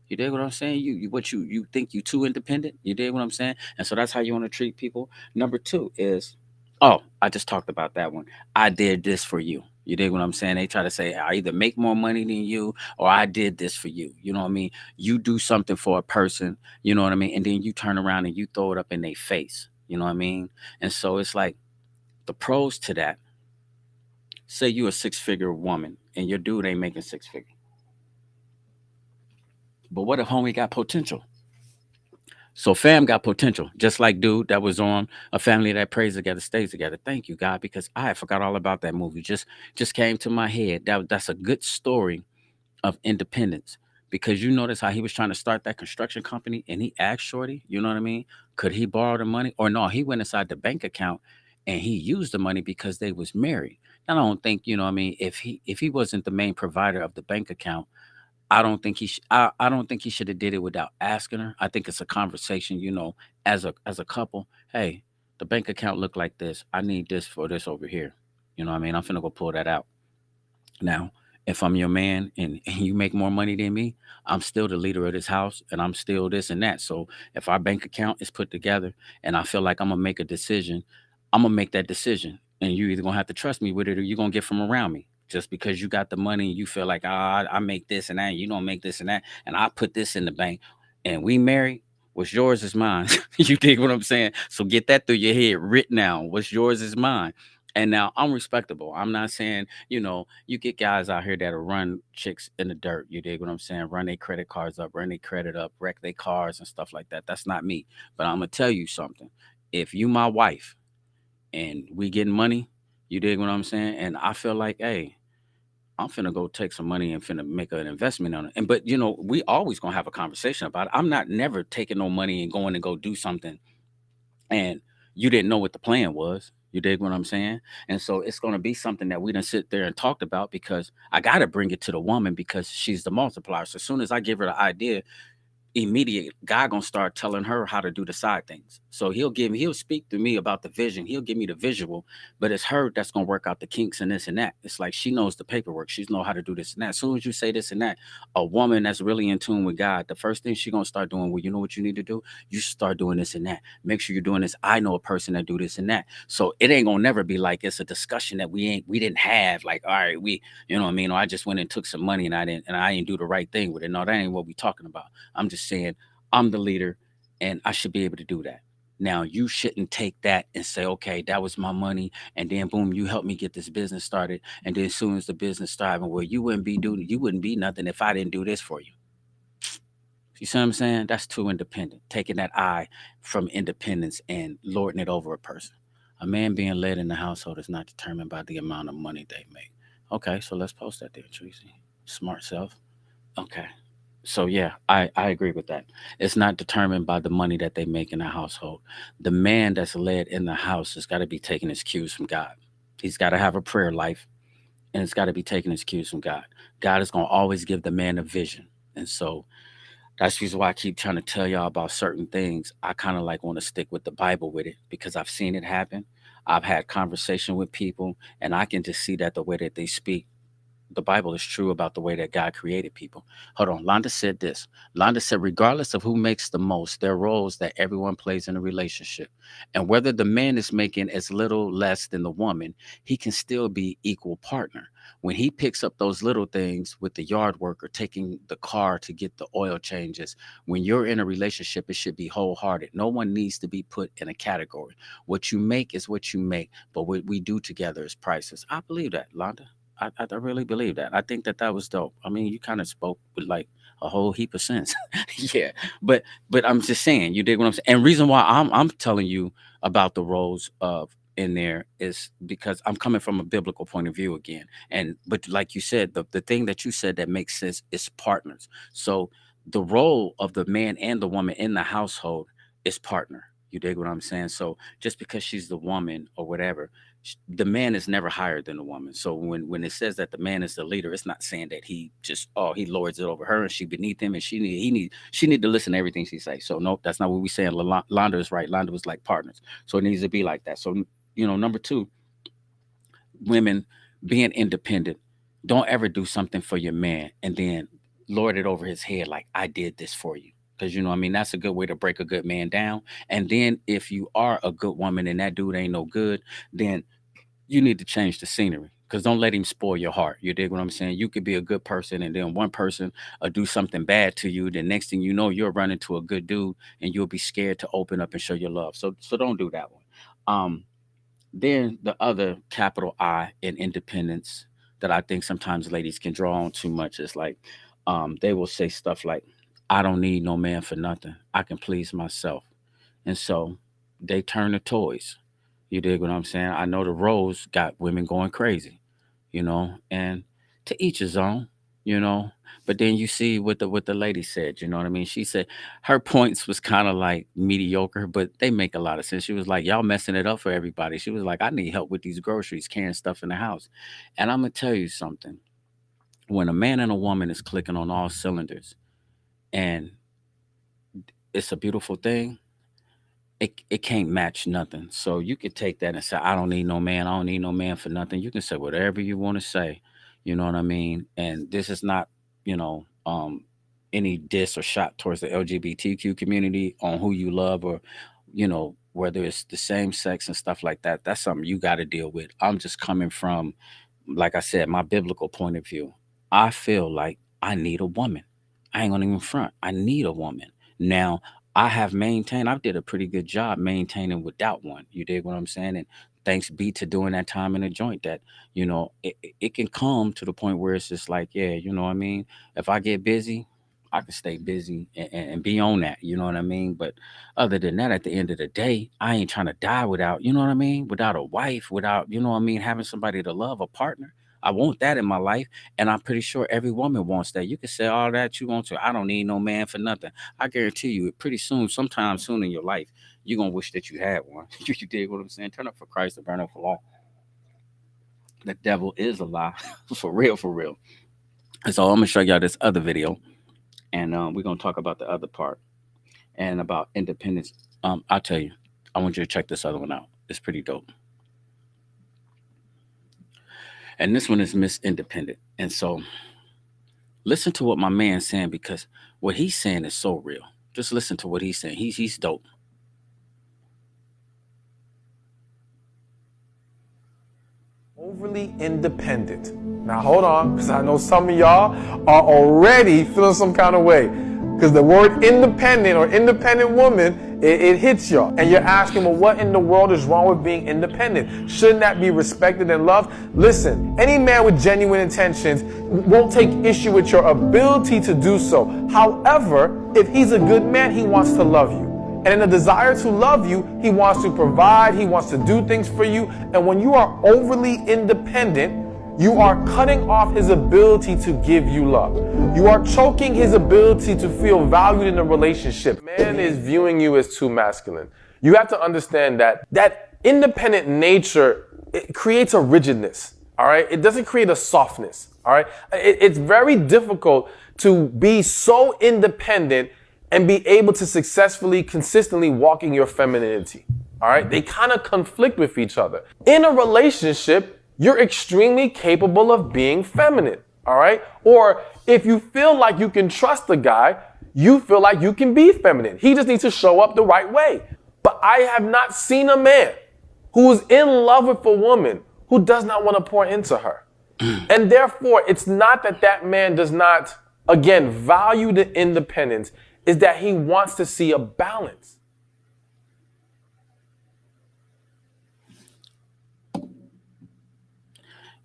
You dig what I'm saying? You think you too independent? You dig what I'm saying? And so that's how you want to treat people. Number two is, oh, I just talked about that one. I did this for you. You dig what I'm saying? They try to say I either make more money than you or I did this for you. You know what I mean? You do something for a person, you know what I mean? And then you turn around and you throw it up in their face. You know what I mean? And so it's like the pros to that. Say you a six-figure woman and your dude ain't making six figure. But what if homie got potential? So fam got potential, just like dude that was on A Family That Prays Together Stays Together. Thank you, God, because I forgot all about that movie. Just came to my head. That's a good story of independence because you notice how he was trying to start that construction company and he asked Shorty, you know what I mean? Could he borrow the money? Or no, he went inside the bank account and he used the money because they was married. I don't think, you know what I mean, if he wasn't the main provider of the bank account, I don't think he should have did it without asking her. I think it's a conversation, as a couple. Hey, the bank account look like this. I need this for this over here. You know what I mean? I'm finna go pull that out. Now, if I'm your man and you make more money than me, I'm still the leader of this house and I'm still this and that. So if our bank account is put together and I feel like I'm gonna make a decision, I'm gonna make that decision. And you either gonna have to trust me with it or you're gonna get from around me. Just because you got the money and you feel like, I make this and that, and you don't make this and that, and I put this in the bank and we married, what's yours is mine. You dig what I'm saying? So get that through your head written down. What's yours is mine. And now I'm respectable. I'm not saying, you get guys out here that'll run chicks in the dirt. You dig what I'm saying? Run their credit cards up, run their credit up, wreck their cars and stuff like that. That's not me. But I'm gonna tell you something. If you my wife and we getting money, you dig what I'm saying? And I feel like, hey, I'm finna go take some money and finna make an investment on it. And but we always gonna have a conversation about it. I'm not never taking no money and going to go do something and you didn't know what the plan was. You dig what I'm saying? And so it's going to be something that we didn't sit there and talked about because I got to bring it to the woman because she's the multiplier. So as soon as I give her the idea, immediate God gonna start telling her how to do the side things. So he'll speak to me about the vision. He'll give me the visual, but it's her that's gonna work out the kinks and this and that. It's like she knows the paperwork. She know how to do this and that. As soon as you say this and that, a woman that's really in tune with God, the first thing she gonna start doing, well, you know what you need to do? You should start doing this and that. Make sure you're doing this. I know a person that do this and that. So it ain't gonna never be like it's a discussion that we didn't have. Like, all right, you know what I mean? Or I just went and took some money and I didn't do the right thing with it. No, that ain't what we talking about. I'm just saying I'm the leader and I should be able to do that. Now, you shouldn't take that and say, okay, that was my money. And then boom, you helped me get this business started. And then as soon as the business started, well, you wouldn't be nothing if I didn't do this for you. You see what I'm saying? That's too independent. Taking that I from independence and lording it over a person. A man being led in the household is not determined by the amount of money they make. Okay, so let's post that there, Tracy. Smart self. Okay. So yeah, I agree with that. It's not determined by the money that they make in the household. The man that's led in the house has got to be taking his cues from God. He's got to have a prayer life, and it's got to be taking his cues from God. God is going to always give the man a vision. And so that's the reason why I keep trying to tell y'all about certain things. I kind of like want to stick with the Bible with it because I've seen it happen. I've had conversation with people, and I can just see that the way that they speak, the Bible is true about the way that God created people. Hold on. Londa said this. Londa said, regardless of who makes the most, there are roles that everyone plays in a relationship. And whether the man is making as little less than the woman, he can still be equal partner. When he picks up those little things with the yard work or taking the car to get the oil changes, when you're in a relationship, it should be wholehearted. No one needs to be put in a category. What you make is what you make, but what we do together is priceless. I believe that, Londa. I really believe that. I think that that was dope. I mean, you kind of spoke with like a whole heap of sense. Yeah, but I'm just saying, you dig what I'm saying. And reason why I'm telling you about the roles of in there is because I'm coming from a biblical point of view again. And but like you said, the thing that you said that makes sense is partners. So the role of the man and the woman in the household is partner. You dig what I'm saying? So just because she's the woman or whatever, the man is never higher than the woman. So when it says that the man is the leader, it's not saying that he just he lords it over her and she beneath him and she need to listen to everything she says. So nope, that's not what we saying. Londa is right. Londa was like partners, so it needs to be like that. So number two, women being independent. Don't ever do something for your man and then lord it over his head like I did this for you. Because you know what I mean, that's a good way to break a good man down. And then if you are a good woman and that dude ain't no good, then you need to change the scenery. Because don't let him spoil your heart. You dig what I'm saying? You could be a good person, and then one person do something bad to you. The next thing you know, you'll run into a good dude, and you'll be scared to open up and show your love. So don't do that one. Then the other capital I in independence that I think sometimes ladies can draw on too much is like they will say stuff like, I don't need no man for nothing. I can please myself. And so they turn to toys. You dig what I'm saying? I know the roles got women going crazy, and to each his own, you know. But then you see what the lady said, you know what I mean? She said her points was kind of like mediocre, but they make a lot of sense. She was like, y'all messing it up for everybody. She was like, I need help with these groceries, carrying stuff in the house. And I'm gonna tell you something. When a man and a woman is clicking on all cylinders and it's a beautiful thing, it can't match nothing. So you could take that and say, I don't need no man. I don't need no man for nothing. You can say whatever you want to say. You know what I mean? And this is not, any diss or shot towards the LGBTQ community on who you love or, whether it's the same sex and stuff like that. That's something you got to deal with. I'm just coming from, like I said, my biblical point of view. I feel like I need a woman. I ain't gonna even front. I need a woman. Now, I did a pretty good job maintaining without one. You dig what I'm saying? And thanks be to doing that time in a joint that, it can come to the point where it's just like, yeah, you know what I mean? If I get busy, I can stay busy and be on that, you know what I mean? But other than that, at the end of the day, I ain't trying to die without, you know what I mean? Without a wife, without, you know what I mean? Having somebody to love, a partner. I want that in my life. And I'm pretty sure every woman wants that. You can say all that you want to. I don't need no man for nothing. I guarantee you, pretty soon, sometime soon in your life, you're going to wish that you had one. You dig what I'm saying? Turn up for Christ and burn up for law. The devil is a lie. For real, for real. And so I'm going to show y'all this other video. And we're going to talk about the other part and about independence. I'll tell you, I want you to check this other one out. It's pretty dope. And this one is Miss Independent. And so listen to what my man's saying, because what he's saying is so real. Just listen to what he's saying. He's dope. Overly independent. Now hold on, because I know some of y'all are already feeling some kind of way. Because the word independent or independent woman, it hits y'all. And you're asking, well, what in the world is wrong with being independent? Shouldn't that be respected and loved? Listen, any man with genuine intentions won't take issue with your ability to do so. However, if he's a good man, he wants to love you. And in a desire to love you, he wants to provide, he wants to do things for you. And when you are overly independent, you are cutting off his ability to give you love. You are choking his ability to feel valued in a relationship. Man is viewing you as too masculine. You have to understand that independent nature, it creates a rigidness. All right. It doesn't create a softness. All right. It's very difficult to be so independent and be able to successfully, consistently walk in your femininity. All right. They kind of conflict with each other. In a relationship, you're extremely capable of being feminine. All right. Or if you feel like you can trust the guy, you feel like you can be feminine. He just needs to show up the right way. But I have not seen a man who is in love with a woman who does not want to pour into her. And therefore, it's not that that man does not, again, value the independence, is that he wants to see a balance.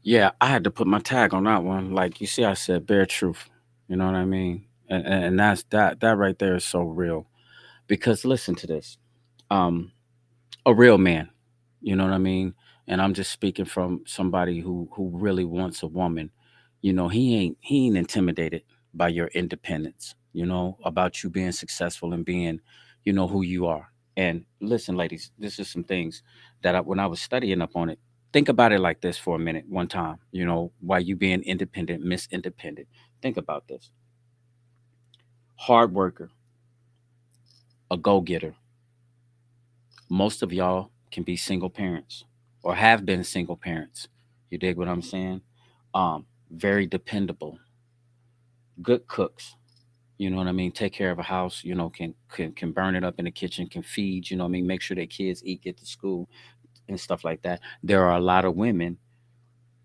Yeah, I had to put my tag on that one. Like you see, I said bare truth. You know what I mean? And that's that right there is so real. Because listen to this. Um, a real man. You know what I mean? And I'm just speaking from somebody who really wants a woman. He ain't intimidated by your independence, about you being successful and being, who you are. And listen, ladies, this is some things that when I was studying up on it, think about it like this for a minute, one time, while you being independent, Miss Independent. Think about this. Hard worker, a go-getter. Most of y'all can be single parents or have been single parents. You dig what I'm saying? Very dependable, good cooks. You know what I mean? Take care of a house. Can burn it up in the kitchen. Can feed. You know what I mean? Make sure their kids eat, get to school, and stuff like that. There are a lot of women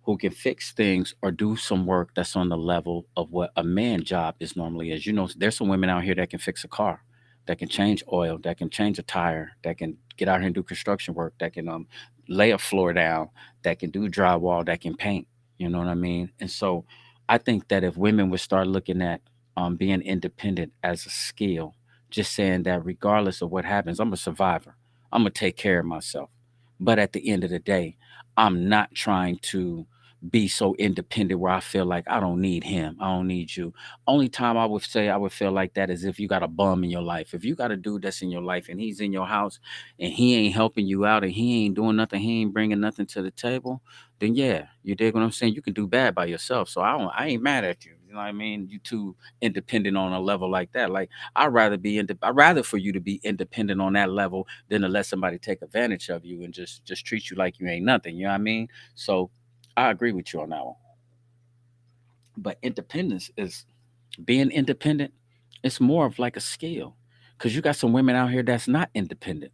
who can fix things or do some work that's on the level of what a man job is normally is. There's some women out here that can fix a car, that can change oil, that can change a tire, that can get out here and do construction work, that can lay a floor down, that can do drywall, that can paint. You know what I mean? And so I think that if women would start looking at being independent as a skill, just saying that regardless of what happens, I'm a survivor. I'm gonna take care of myself. But at the end of the day, I'm not trying to be so independent where I feel like I don't need him. I don't need you. Only time I would say I would feel like that is if you got a bum in your life. If you got a dude that's in your life and he's in your house and he ain't helping you out and he ain't doing nothing, he ain't bringing nothing to the table, then yeah, you dig what I'm saying? You can do bad by yourself. So I ain't mad at you. You know what I mean? You too independent on a level like that. Like I'd rather for you to be independent on that level than to let somebody take advantage of you and just treat you like you ain't nothing. You know what I mean? So I agree with you on that one. But independence is being independent. It's more of like a skill, because you got some women out here that's not independent,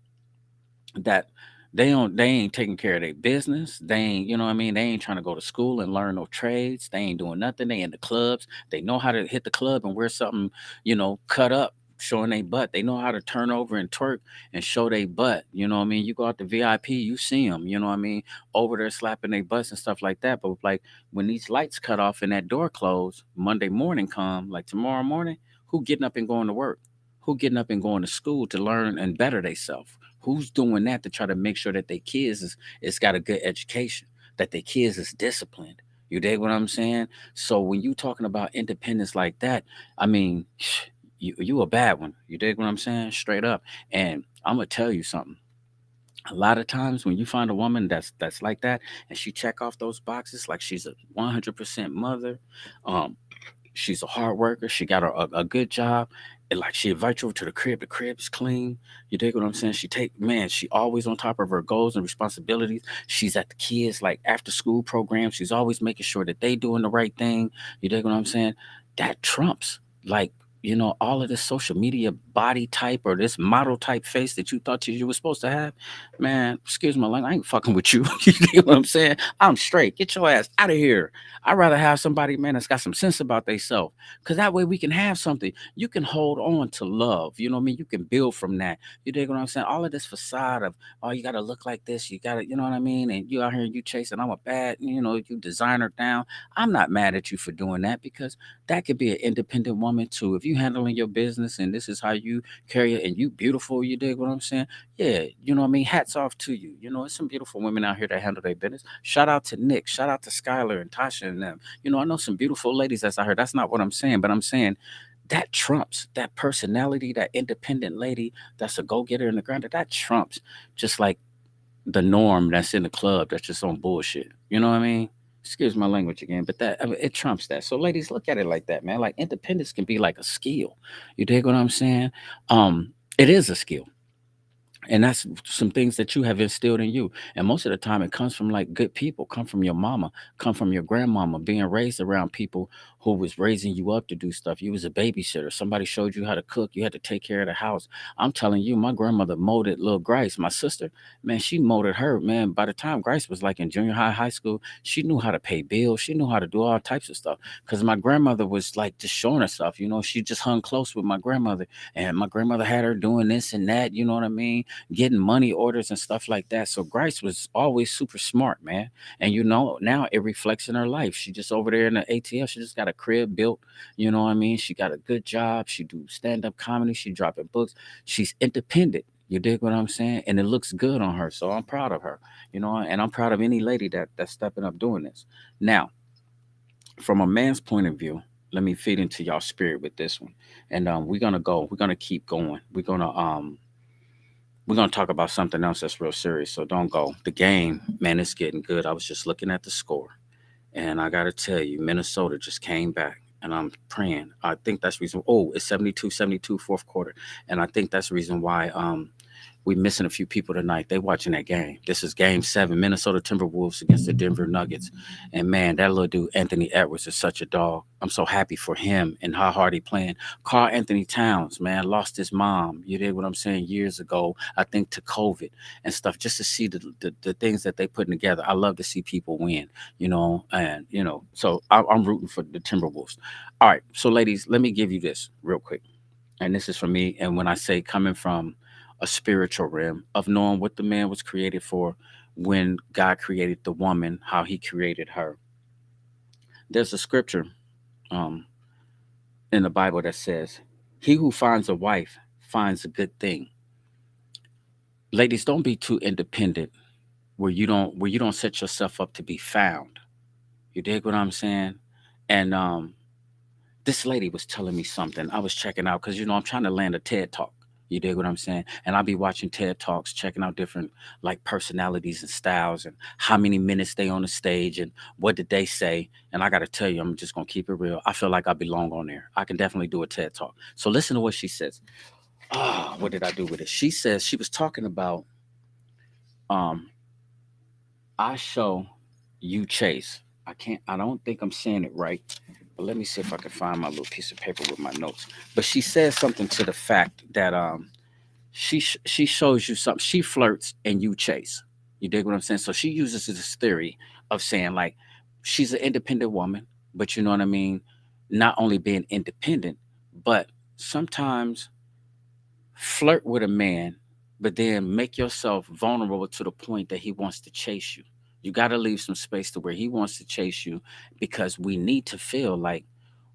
that they ain't taking care of their business. They ain't, you know what I mean? They ain't trying to go to school and learn no trades. They ain't doing nothing. They in the clubs. They know how to hit the club and wear something, cut up, showing their butt. They know how to turn over and twerk and show their butt. You know what I mean? You go out to VIP, you see them, you know what I mean? Over there slapping their butts and stuff like that. But like when these lights cut off and that door closed, Monday morning come, like tomorrow morning, who getting up and going to work? Who getting up and going to school to learn and better themselves? Who's doing that to try to make sure that their kids is got a good education, that their kids is disciplined? You dig what I'm saying? So when you talking about independence like that, I mean, you a bad one. You dig what I'm saying? Straight up. And I'm gonna tell you something. A lot of times when you find a woman that's like that and she check off those boxes, like she's a 100% mother, um, she's a hard worker. She got a good job. And like she invites you over to the crib. The crib's clean. You dig what I'm saying? She always on top of her goals and responsibilities. She's at the kids like after school programs. She's always making sure that they doing the right thing. You dig what I'm saying? That trumps like, all of this social media body type or this model type face that you thought you were supposed to have. Man, excuse my language, I ain't fucking with you. You dig what I'm saying? I'm straight. Get your ass out of here. I'd rather have somebody, man, that's got some sense about themselves. Because that way we can have something. You can hold on to love. You know what I mean? You can build from that. You dig what I'm saying? All of this facade of, oh, you got to look like this. You got to, you know what I mean? And you out here, you chasing, I'm a bad, you designer down. I'm not mad at you for doing that, because that could be an independent woman too. If you you handling your business and this is how you carry it and you beautiful, you dig what I'm saying? Yeah, you know what I mean? Hats off to you. You know, there's some beautiful women out here that handle their business. Shout out to Nick, shout out to Skylar and Tasha and them. You know, I know some beautiful ladies that's out here. That's not what I'm saying, but I'm saying that trumps that personality, that independent lady that's a go-getter in the ground, that trumps just like the norm that's in the club that's just on bullshit. You know what I mean? Excuse my language again, but that I mean, it trumps that. So ladies, look at it like that, man. Like independence can be like a skill. You dig what I'm saying? It is a skill, and that's some things that you have instilled in you, and most of the time it comes from like good people, come from your mama, come from your grandmama, being raised around people who was raising you up to do stuff. You was a babysitter, somebody showed you how to cook, you had to take care of the house. I'm telling you, my grandmother molded little Grace, my sister, man. She molded her, man. By the time Grace was like in junior high, high school, she knew how to pay bills, she knew how to do all types of stuff, because my grandmother was like just showing her stuff. You know, she just hung close with my grandmother, and my grandmother had her doing this and that, you know what I mean, getting money orders and stuff like that. So Grace was always super smart, man. And you know, now it reflects in her life. She just over there in the ATL. She just got a crib built. You know what I mean? She got a good job. She do stand-up comedy. She dropping books. She's independent. You dig what I'm saying? And it looks good on her. So I'm proud of her. You know, and I'm proud of any lady that's stepping up doing this. Now, from a man's point of view, let me feed into y'all spirit with this one. And we're gonna keep going. We're gonna talk about something else that's real serious. So don't go. The game, man, it's getting good. I was just looking at the score, and I gotta tell you, Minnesota just came back. And I'm praying. I think that's reason. Oh, it's 72-72 fourth quarter, and I think that's the reason why we missing a few people tonight. They watching that game. This is Game 7, Minnesota Timberwolves against the Denver Nuggets. And man, that little dude Anthony Edwards is such a dog. I'm so happy for him and how hard he playing. Carl Anthony Towns, man, lost his mom. You did what I'm saying years ago. I think to COVID and stuff. Just to see the things that they putting together. I love to see people win. You know, and you know, so I'm rooting for the Timberwolves. All right, so ladies, let me give you this real quick, and this is for me. And when I say coming from a spiritual realm of knowing what the man was created for, when God created the woman, how he created her. There's a scripture um, in the Bible that says, "He who finds a wife finds a good thing." Ladies, don't be too independent where you don't set yourself up to be found. You dig what I'm saying? And this lady was telling me something. I was checking out because you know I'm trying to land a TED talk. You dig what I'm saying? And I'll be watching TED talks, checking out different like personalities and styles and how many minutes they on the stage and what did they say. And I got to tell you, I'm just gonna keep it real. I feel like I belong on there. I can definitely do a TED talk. So listen to what she says. Ah, what did I do with it? She says she was talking about um I show you chase. I don't think I'm saying it right, but let me see if I can find my little piece of paper with my notes. But she says something to the fact that she shows you something. She flirts and you chase. You dig what I'm saying? So she uses this theory of saying like she's an independent woman, but you know what I mean? Not only being independent, but sometimes flirt with a man, but then make yourself vulnerable to the point that he wants to chase you. You got to leave some space to where he wants to chase you because we need to feel like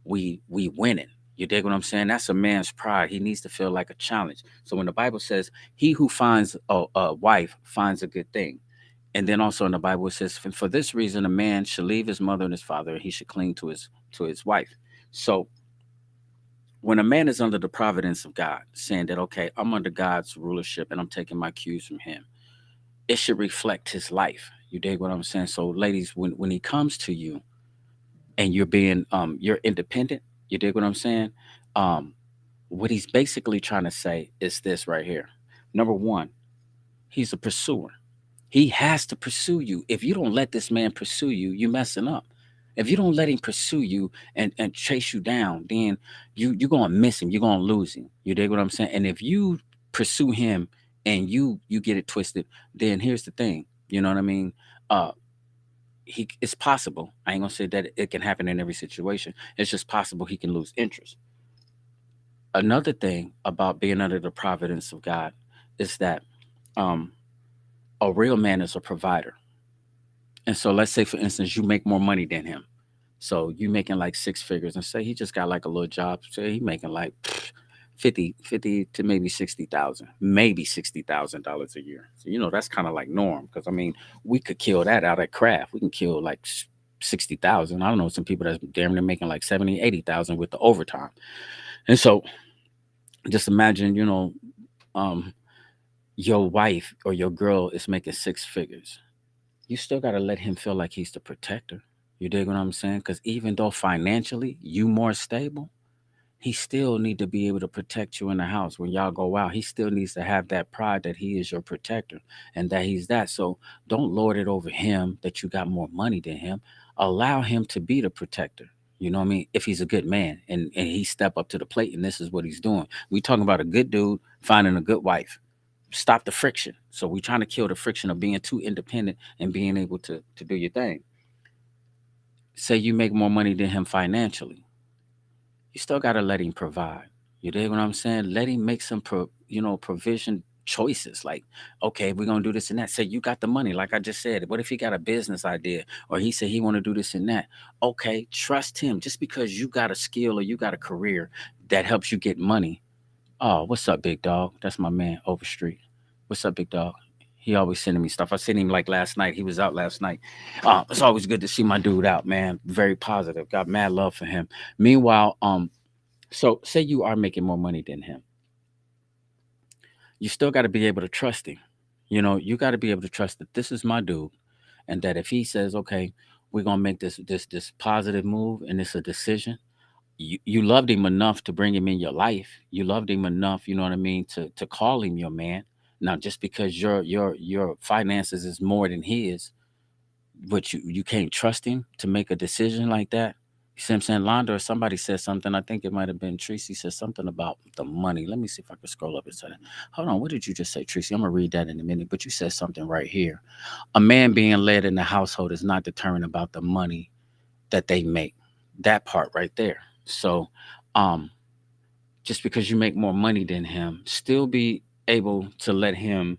we winning. You dig what I'm saying? That's a man's pride. He needs to feel like a challenge. So when the Bible says, "He who finds a wife finds a good thing," and then also in the Bible it says, "For this reason, a man should leave his mother and his father, and he should cling to his wife." So when a man is under the providence of God, saying that, okay, I'm under God's rulership and I'm taking my cues from him, it should reflect his life. You dig what I'm saying? So, ladies, when he comes to you and you're being you're independent, you dig what I'm saying? Um, what he's basically trying to say is this right here. Number one, he's a pursuer. He has to pursue you. If you don't let this man pursue you, you're messing up. If you don't let him pursue you and chase you down, then you're gonna miss him. You're gonna lose him. You dig what I'm saying? And if you pursue him and you get it twisted, then here's the thing. You know what I mean? Uh it's possible. I ain't gonna say that it can happen in every situation. It's just possible he can lose interest. Another thing about being under the providence of God is that um a real man is a provider. And so let's say for instance you make more money than him. So you making like six figures, and say he just got like a little job. Say he making like 50 to maybe 60,000, maybe $60,000 a year. So that's kind of like norm, because I mean we could kill that out at craft. We can kill like 60,000. I don't know, some people that's damn near making like 70, 80,000 with the overtime. And so just imagine, um, your wife or your girl is making six figures. You still got to let him feel like he's the protector. You dig what I'm saying? Because even though financially you more stable, he still need to be able to protect you in the house when y'all go out. He still needs to have that pride that he is your protector and that he's that. So don't lord it over him that you got more money than him. Allow him to be the protector. You know what I mean? If he's a good man and he step up to the plate and this is what he's doing. We talking about a good dude finding a good wife. Stop the friction. So we trying to kill the friction of being too independent and being able to do your thing. Say you make more money than him financially, you still got to let him provide. You dig what I'm saying? Let him make some provision choices, like, okay, we're gonna do this and that. Say you got the money, like I just said. What if he got a business idea, or he said he want to do this and that? Okay, trust him. Just because you got a skill or you got a career that helps you get money. Oh, what's up, big dog? That's my man, Overstreet. What's up, big dog? He always sending me stuff. I seen him like last night. He was out last night. It's always good to see my dude out, man. Very positive. Got mad love for him. Meanwhile, so say you are making more money than him. You still got to be able to trust him. You got to be able to trust that this is my dude, and that if he says, okay, we're gonna make this positive move and it's a decision, you loved him enough to bring him in your life. You loved him enough, you know what I mean, to call him your man. Now, just because your finances is more than his, but you can't trust him to make a decision like that. You see what I'm saying? Londa or somebody said something. I think it might have been Tracy said something about the money. Let me see if I can scroll up and say that. Hold on. What did you just say, Tracy? I'm gonna read that in a minute. But you said something right here. A man being led in the household is not determined about the money that they make. That part right there. So, um, just because you make more money than him, still be able to let him,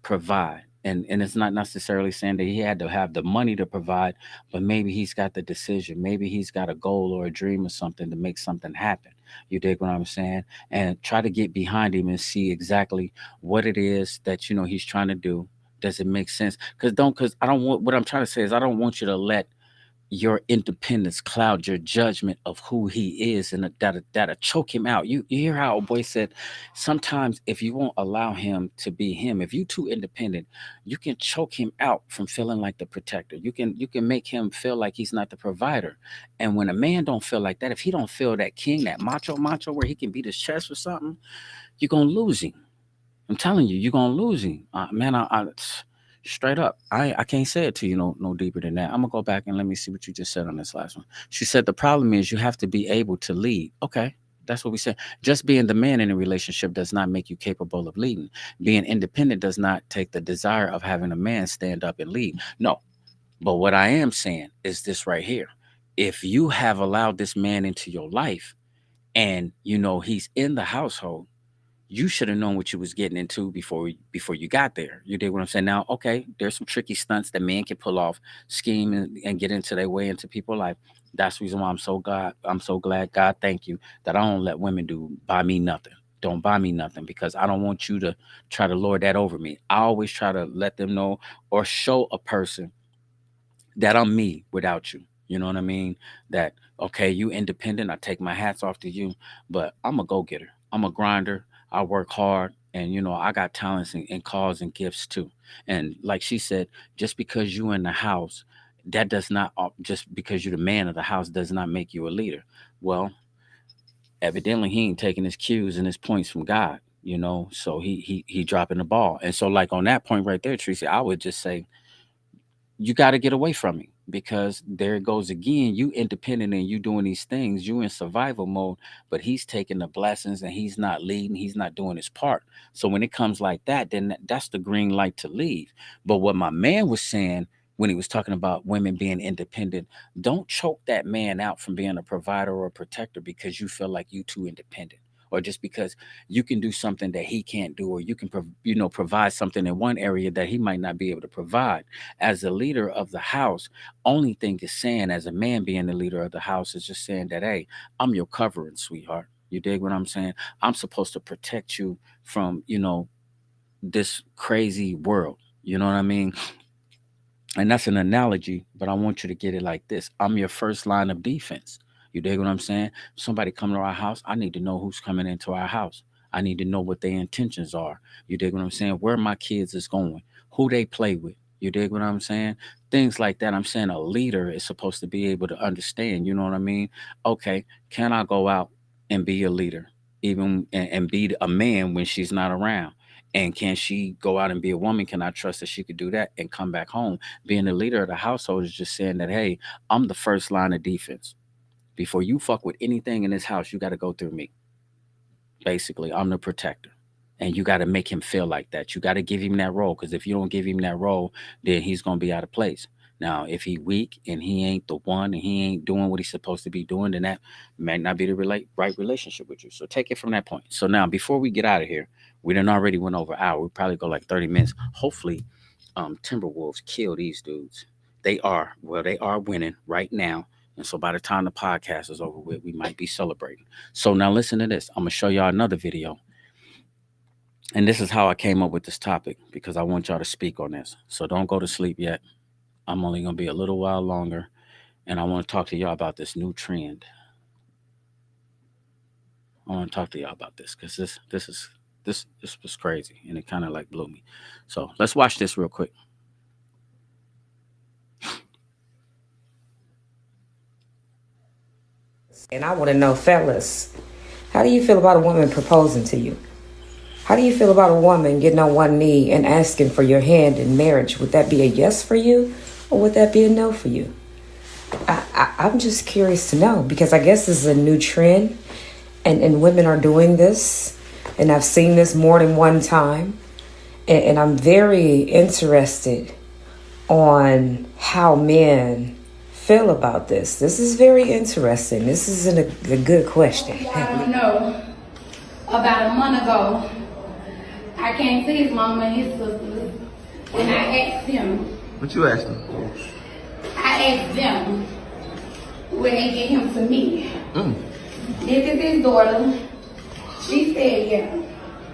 provide. And it's not necessarily saying that he had to have the money to provide, but maybe he's got the decision. Maybe he's got a goal or a dream or something to make something happen. You dig what I'm saying? And try to get behind him and see exactly what it is that he's trying to do. Does it make sense? Because I don't want, what I'm trying to say is, I don't want you to let your independence cloud your judgment of who he is, and that'll choke him out. You hear how a boy said, sometimes if you won't allow him to be him, if you too independent, you can choke him out from feeling like the protector. You can make him feel like he's not the provider. And when a man don't feel like that, if he don't feel that king, that macho where he can beat his chest for something, you're gonna lose him. I'm telling you, you're gonna lose him, man. I straight up, I can't say it to you no deeper than that. I'm gonna go back and let me see what you just said on this last one. She said the problem is you have to be able to lead. Okay, that's what we said. Just being the man in a relationship does not make you capable of leading. Being independent does not take the desire of having a man stand up and lead. No, but what I am saying is this right here. If you have allowed this man into your life, and he's in the household, you should have known what you was getting into before you got there. You did what I'm saying. Now, okay, there's some tricky stunts that men can pull off, scheme and get into their way into people's life. That's the reason why I'm so glad, God, thank you, that I don't let women buy me nothing. Don't buy me nothing, because I don't want you to try to lord that over me. I always try to let them know or show a person that I'm me without you. You know what I mean? That, okay, you independent. I take my hats off to you, but I'm a go getter. I'm a grinder. I work hard, and I got talents and calls and gifts too. And like she said, just because you in the house, that does not, just because you're the man of the house does not make you a leader. Well, evidently he ain't taking his cues and his points from God. So he dropping the ball. And so, like, on that point right there, Tracy, I would just say, you got to get away from me, because there it goes again. You independent and you doing these things, you in survival mode, but he's taking the blessings and he's not leading, he's not doing his part. So when it comes like that, then that's the green light to leave. But what my man was saying when he was talking about women being independent, don't choke that man out from being a provider or a protector because you feel like you too independent. or just because you can do something that he can't do, or you can provide something in one area that he might not be able to provide. As the leader of the house, only thing is saying, as a man being the leader of the house, is just saying that, hey, I'm your covering, sweetheart. You dig what I'm saying? I'm supposed to protect you from, this crazy world. You know what I mean? And that's an analogy, but I want you to get it like this. I'm your first line of defense. You dig what I'm saying? Somebody come to our house, I need to know who's coming into our house. I need to know what their intentions are. You dig what I'm saying? Where my kids is going, who they play with. You dig what I'm saying? Things like that. I'm saying a leader is supposed to be able to understand. You know what I mean? Okay, can I go out and be a leader, even and be a man when she's not around? And can she go out and be a woman? Can I trust that she could do that and come back home? Being the leader of the household is just saying that, hey, I'm the first line of defense. Before you fuck with anything in this house, you got to go through me. Basically, I'm the protector. And you got to make him feel like that. You got to give him that role, because if you don't give him that role, then he's going to be out of place. Now, if he weak and he ain't the one and he ain't doing what he's supposed to be doing, then that might not be the right relationship with you. So take it from that point. So now, before we get out of here, we done already went over an hour. We probably go like 30 minutes. Hopefully, Timberwolves kill these dudes. They are winning right now. And so by the time the podcast is over with, we might be celebrating. So now listen to this. I'm going to show y'all another video. And this is how I came up with this topic, because I want y'all to speak on this. So don't go to sleep yet. I'm only going to be a little while longer. And I want to talk to y'all about this new trend. I want to talk to y'all about this, because this was crazy, and it kind of like blew me. So let's watch this real quick. And I want to know, fellas, how do you feel about a woman proposing to you? How do you feel about a woman getting on one knee and asking for your hand in marriage? Would that be a yes for you, or would that be a no for you? I'm just curious to know, because I guess this is a new trend, and women are doing this, and I've seen this more than one time, and I'm very interested on how men feel about this. This is very interesting. This is a good question. I don't know. About a month ago, I came to his mama and his sisters, and I asked them. What you asked them? I asked them, will they get him to me? This is his daughter. She said yeah.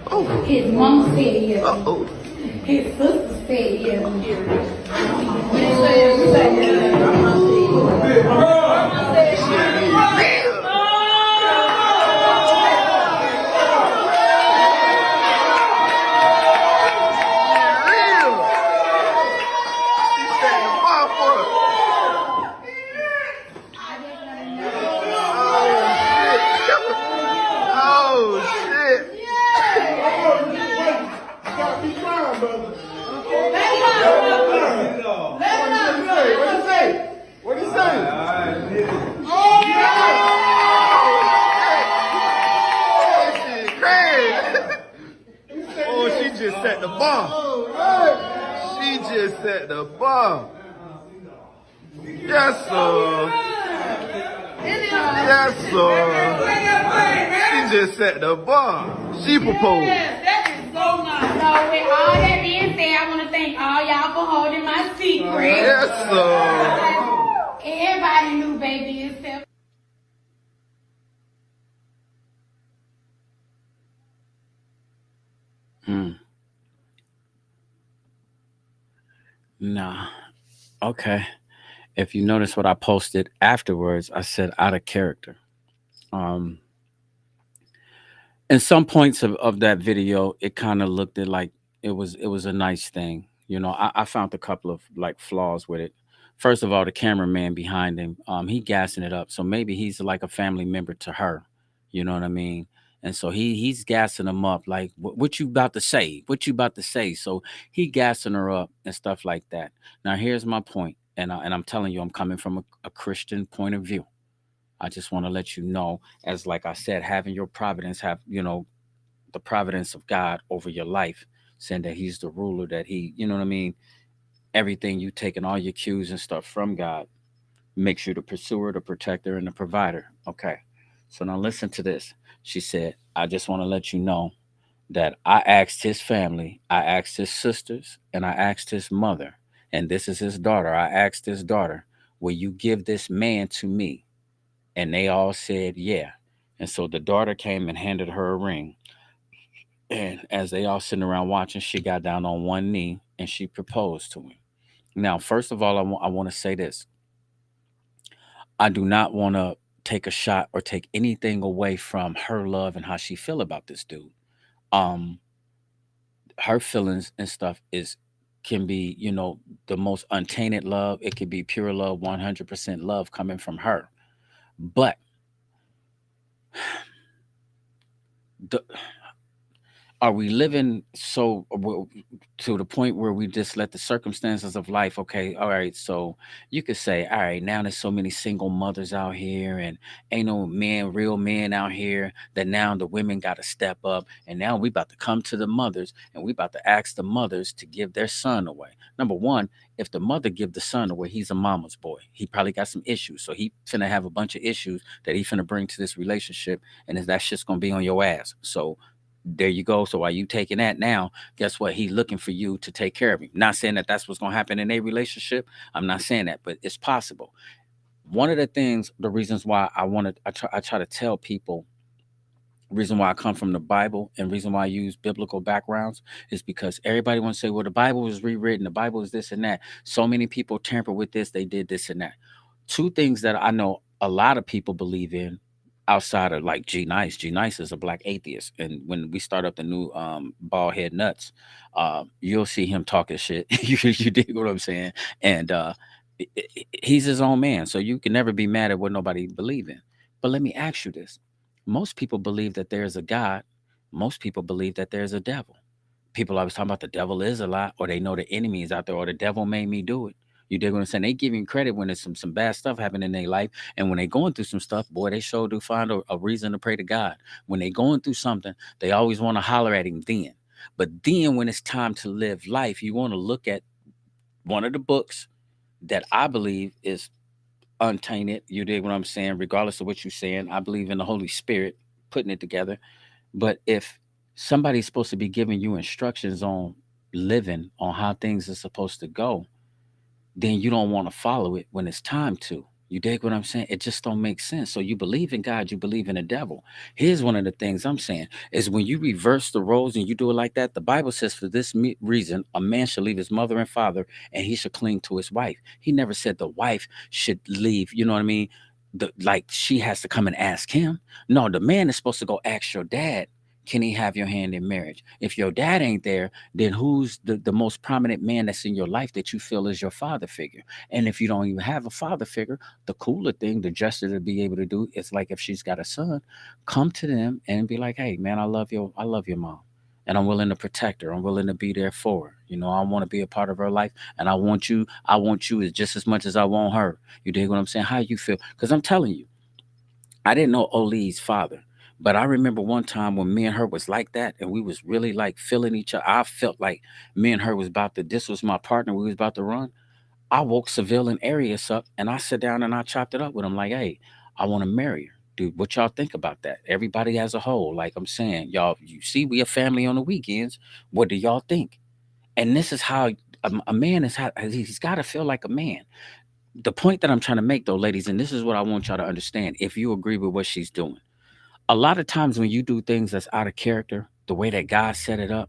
Oh. His mama said yeah. Uh-oh. His sister said yeah. Set the bar. She just set the bar. Yes, sir. Yes, sir. She just set the bar. She proposed. That is so nice. So with all that being said, I want to thank all y'all for holding my secret. Yes, sir. Everybody knew baby except. Nah. Okay. If you notice what I posted afterwards, I said out of character. Um, in some points of that video, it kind of looked at like it was a nice thing. I found a couple of like flaws with it. First of all, the cameraman behind him, he gassing it up. So maybe he's like a family member to her. You know what I mean? And so he's gassing him up like, what you about to say? What you about to say? So he gassing her up and stuff like that. Now here's my point, and I'm telling you, I'm coming from a Christian point of view. I just want to let you know, as like I said, having your providence, have the providence of God over your life, saying that He's the ruler, that He, you know what I mean. Everything you taking all your cues and stuff from God makes you the pursuer, the protector, and the provider. Okay. So now listen to this. She said, I just want to let you know that I asked his family, I asked his sisters, and I asked his mother, and this is his daughter. I asked his daughter, will you give this man to me? And they all said, yeah. And so the daughter came and handed her a ring. And as they all sitting around watching, she got down on one knee and she proposed to him. Now, first of all, I want to say this. I do not want to take a shot or take anything away from her love and how she feel about this dude. Um, her feelings and stuff is can be, the most untainted love. It could be pure love, 100% love coming from her. But the are we living to the point where we just let the circumstances of life, okay, all right, so you could say, all right, now there's so many single mothers out here and ain't no real men out here, that now the women got to step up, and now we about to come to the mothers and we about to ask the mothers to give their son away. Number one, if the mother give the son away, he's a mama's boy. He probably got some issues, so he finna have a bunch of issues that he finna bring to this relationship, and that shit's gonna be on your ass. So there you go. So while you taking that now, guess what? He's looking for you to take care of him. Not saying that that's what's going to happen in a relationship. I'm not saying that, but it's possible. One of the things, the reasons why I try to tell people, reason why I come from the Bible and reason why I use biblical backgrounds is because everybody wants to say, well, the Bible was rewritten. The Bible is this and that. So many people tamper with this. They did this and that. Two things that I know a lot of people believe in outside of like G Nice. G Nice is a black atheist. And when we start up the new bald head nuts, you'll see him talking shit. You dig what I'm saying? And he's his own man. So you can never be mad at what nobody believe in. But let me ask you this. Most people believe that there's a God. Most people believe that there's a devil. People always talking about the devil is a lie, or they know the enemy is out there, or the devil made me do it. You dig what I'm saying? They give him credit when there's some bad stuff happening in their life. And when they going through some stuff, boy, they sure do find a reason to pray to God. When they going through something, they always want to holler at him then. But then when it's time to live life, you want to look at one of the books that I believe is untainted. You dig what I'm saying? Regardless of what you're saying, I believe in the Holy Spirit putting it together. But if somebody's supposed to be giving you instructions on living, on how things are supposed to go, then you don't want to follow it when it's time to. You dig what I'm saying? It just don't make sense. So you believe in God, you believe in the devil. Here's one of the things I'm saying is when you reverse the roles and you do it like that, the Bible says for this reason, a man should leave his mother and father and he should cling to his wife. He never said the wife should leave, you know what I mean? Like she has to come and ask him. No, the man is supposed to go ask your dad, can he have your hand in marriage? If your dad ain't there, then who's the most prominent man that's in your life that you feel is your father figure? And if you don't even have a father figure, the cooler thing, the gesture to be able to do is like if she's got a son, come to them and be like, hey man, I love your mom. And I'm willing to protect her. I'm willing to be there for her. You know, I want to be a part of her life. And I want you as just as much as I want her. You dig what I'm saying? How you feel? Because I'm telling you, I didn't know Oli's father. But I remember one time when me and her was like that and we was really like feeling each other. I felt like me and her was this was my partner. We was about to run. I woke Seville and Arius up and I sat down and I chopped it up with him like, hey, I want to marry her. Dude, what y'all think about that? Everybody as a whole, like I'm saying, y'all, you see, we a family on the weekends. What do y'all think? And this is how a man is, he's got to feel like a man. The point that I'm trying to make though, ladies, and this is what I want y'all to understand, if you agree with what she's doing. A lot of times when you do things that's out of character, the way that God set it up,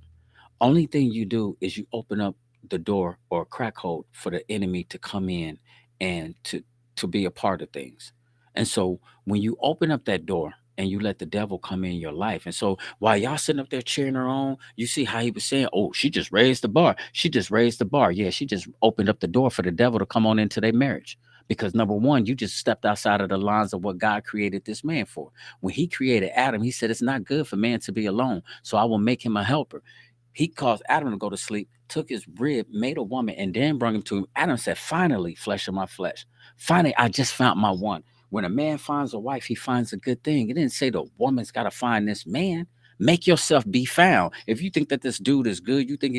only thing you do is you open up the door or a crack hole for the enemy to come in and to be a part of things. And so when you open up that door and you let the devil come in your life, and so while y'all sitting up there cheering her on, you see how he was saying, "Oh, she just raised the bar. She just raised the bar. Yeah, she just opened up the door for the devil to come on into their marriage." Because number one, you just stepped outside of the lines of what God created this man for. When he created Adam, he said it's not good for man to be alone. So I will make him a helper. He caused Adam to go to sleep, took his rib, made a woman, and then brought him to him. Adam said, finally, flesh of my flesh. Finally, I just found my one. When a man finds a wife, he finds a good thing. It didn't say the woman's got to find this man. Make yourself be found. If you think that this dude is good, you think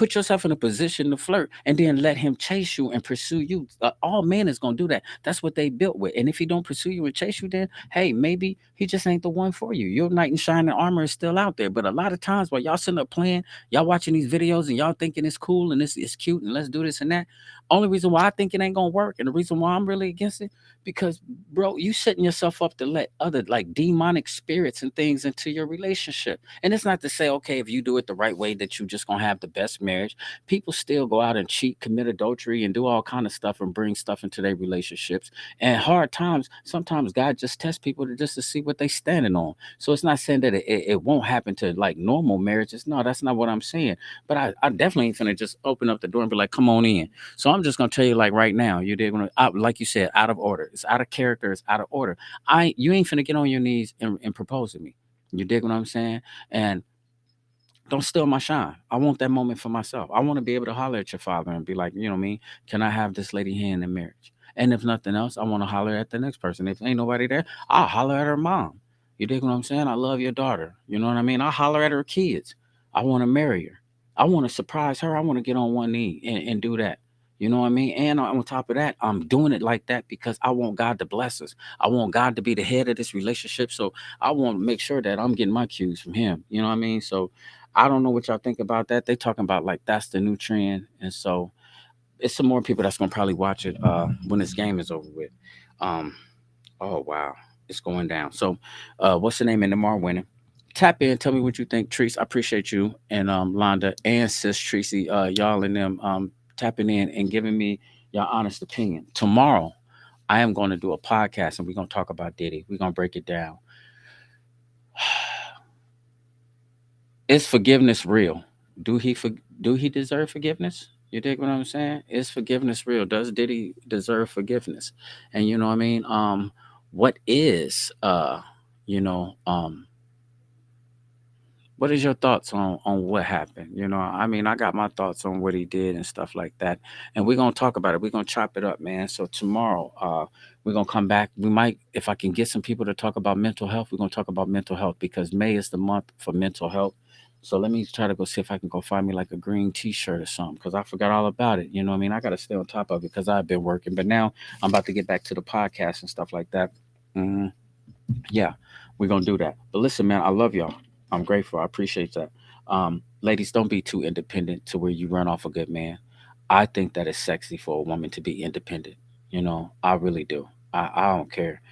Put yourself in a position to flirt and then let him chase you and pursue you. All men is gonna do that. That's what they built with. And if he don't pursue you and chase you, then hey, maybe he just ain't the one for you. Your knight in shining armor is still out there. But a lot of times while y'all sitting up playing, y'all watching these videos and y'all thinking it's cool and it's cute and let's do this and that. Only reason why I think it ain't gonna work and the reason why I'm really against it, because bro, you setting yourself up to let other like demonic spirits and things into your relationship. And it's not to say, okay, if you do it the right way that you just gonna have the best marriage. People still go out and cheat, commit adultery, and do all kind of stuff and bring stuff into their relationships. And hard times, sometimes God just tests people just to see what they standing on. So it's not saying that it won't happen to like normal marriages. No, that's not what I'm saying. But I definitely ain't finna just open up the door and be like, come on in. So I'm just gonna tell you like right now, you did like you said, out of order. It's out of character. It's out of order. You ain't finna get on your knees and propose to me. You dig what I'm saying? And don't steal my shine. I want that moment for myself. I want to be able to holler at your father and be like, you know what I mean? Can I have this lady hand in marriage? And if nothing else, I want to holler at the next person. If ain't nobody there, I'll holler at her mom. You dig what I'm saying? I love your daughter. You know what I mean? I'll holler at her kids. I want to marry her. I want to surprise her. I want to get on one knee and do that. You know what I mean? And on top of that, I'm doing it like that because I want God to bless us. I want God to be the head of this relationship. So I want to make sure that I'm getting my cues from him. You know what I mean? So I don't know what y'all think about that. They talking about like that's the new trend, and so it's some more people that's gonna probably watch it when this game is over with. Um, oh wow, it's going down. So, what's the name? And Demar winning. Tap in, tell me what you think, Treese. I appreciate you and Londa and Sis Tracy, y'all and them tapping in and giving me your honest opinion. Tomorrow, I am going to do a podcast and we're going to talk about Diddy. We're going to break it down. Is forgiveness real? Do he do he deserve forgiveness? You dig what I'm saying? Is forgiveness real? Does Diddy deserve forgiveness? And you know what I mean? What is you know, what is your thoughts on what happened? You know, I mean, I got my thoughts on what he did and stuff like that. And we're gonna talk about it. We're gonna chop it up, man. So tomorrow, we're gonna come back. We might, if I can get some people to talk about mental health, we're gonna talk about mental health because May is the month for mental health. So let me try to go see if I can go find me like a green t-shirt or something because I forgot all about it. You know what I mean? I gotta stay on top of it because I've been working. But now I'm about to get back to the podcast and stuff like that. Mhm. Yeah, we're gonna do that. But listen, man, I love y'all. I'm grateful. I appreciate that. Ladies, don't be too independent to where you run off a good man. I think that it's sexy for a woman to be independent. You know, I really do. I don't care.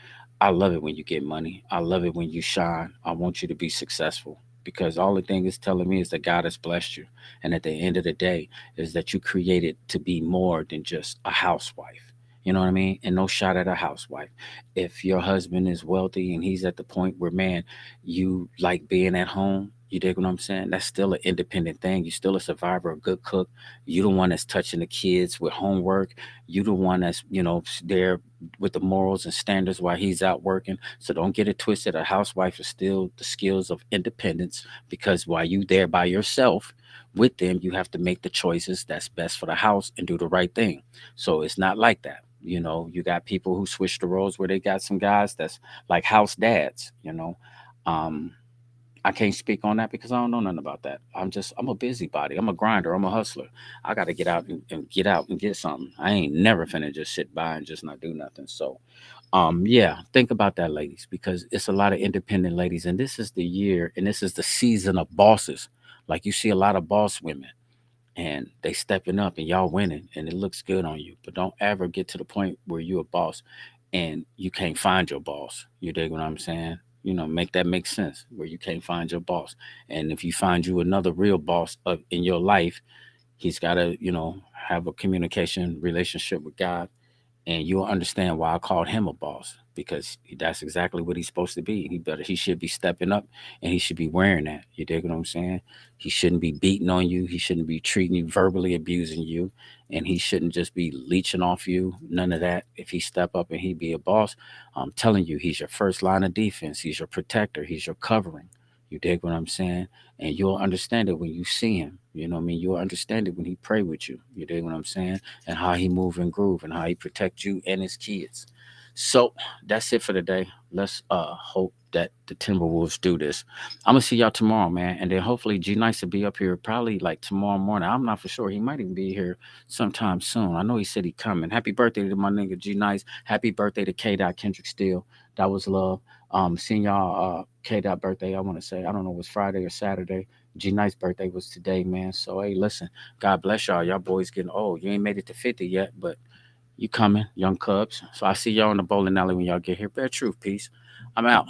I love it when you get money. I love it when you shine. I want you to be successful because all the thing is telling me is that God has blessed you. And at the end of the day, is that you created to be more than just a housewife. You know what I mean? And no shot at a housewife. If your husband is wealthy and he's at the point where, man, you like being at home, you dig what I'm saying? That's still an independent thing. You're still a survivor, a good cook. You the one that's touching the kids with homework. You the one that's, you know, there with the morals and standards while he's out working. So don't get it twisted. A housewife is still the skills of independence because while you there by yourself with them, you have to make the choices that's best for the house and do the right thing. So it's not like that. You know, you got people who switch the roles where they got some guys that's like house dads, you know. Um, I can't speak on that because I don't know nothing about that. I'm a busybody. I'm a grinder. I'm a hustler. I got to get out and get out and get something. I ain't never finna just sit by and just not do nothing. So, yeah, think about that, ladies, because it's a lot of independent ladies, and this is the year and this is the season of bosses. Like you see a lot of boss women and they stepping up and y'all winning and it looks good on you. But don't ever get to the point where you're a boss and you can't find your boss. You dig what I'm saying? You know, make that make sense where you can't find your boss. And if you find you another real boss in your life, he's got to, you know, have a communication relationship with God and you'll understand why I called him a boss because that's exactly what he's supposed to be. He should be stepping up and he should be wearing that. You dig what I'm saying? He shouldn't be beating on you. He shouldn't be treating you verbally abusing you, and he shouldn't just be leeching off you. None of that. If he step up and he be a boss, I'm telling you, he's your first line of defense. He's your protector. He's your covering. You dig what I'm saying? And you'll understand it when you see him. You know what I mean? You'll understand it when he pray with you. You dig what I'm saying? And how he move and groove and how he protect you and his kids. So that's it for today. Let's hope that the Timberwolves do this. I'm gonna see y'all tomorrow, man, and then hopefully G Nice will be up here probably like tomorrow morning. I'm not for sure. He might even be here sometime soon. I know he said he coming. Happy birthday to my nigga G Nice. Happy birthday to K. Kendrick Steele. That was love. Seeing y'all K. birthday. I want to say I don't know, it was Friday or Saturday. G Nice birthday was today, man. So hey, listen, God bless y'all. Y'all boys getting old. You ain't made it to 50 yet, but you coming, young Cubs. So I see y'all in the bowling alley when y'all get here. Bear truth, peace. I'm out.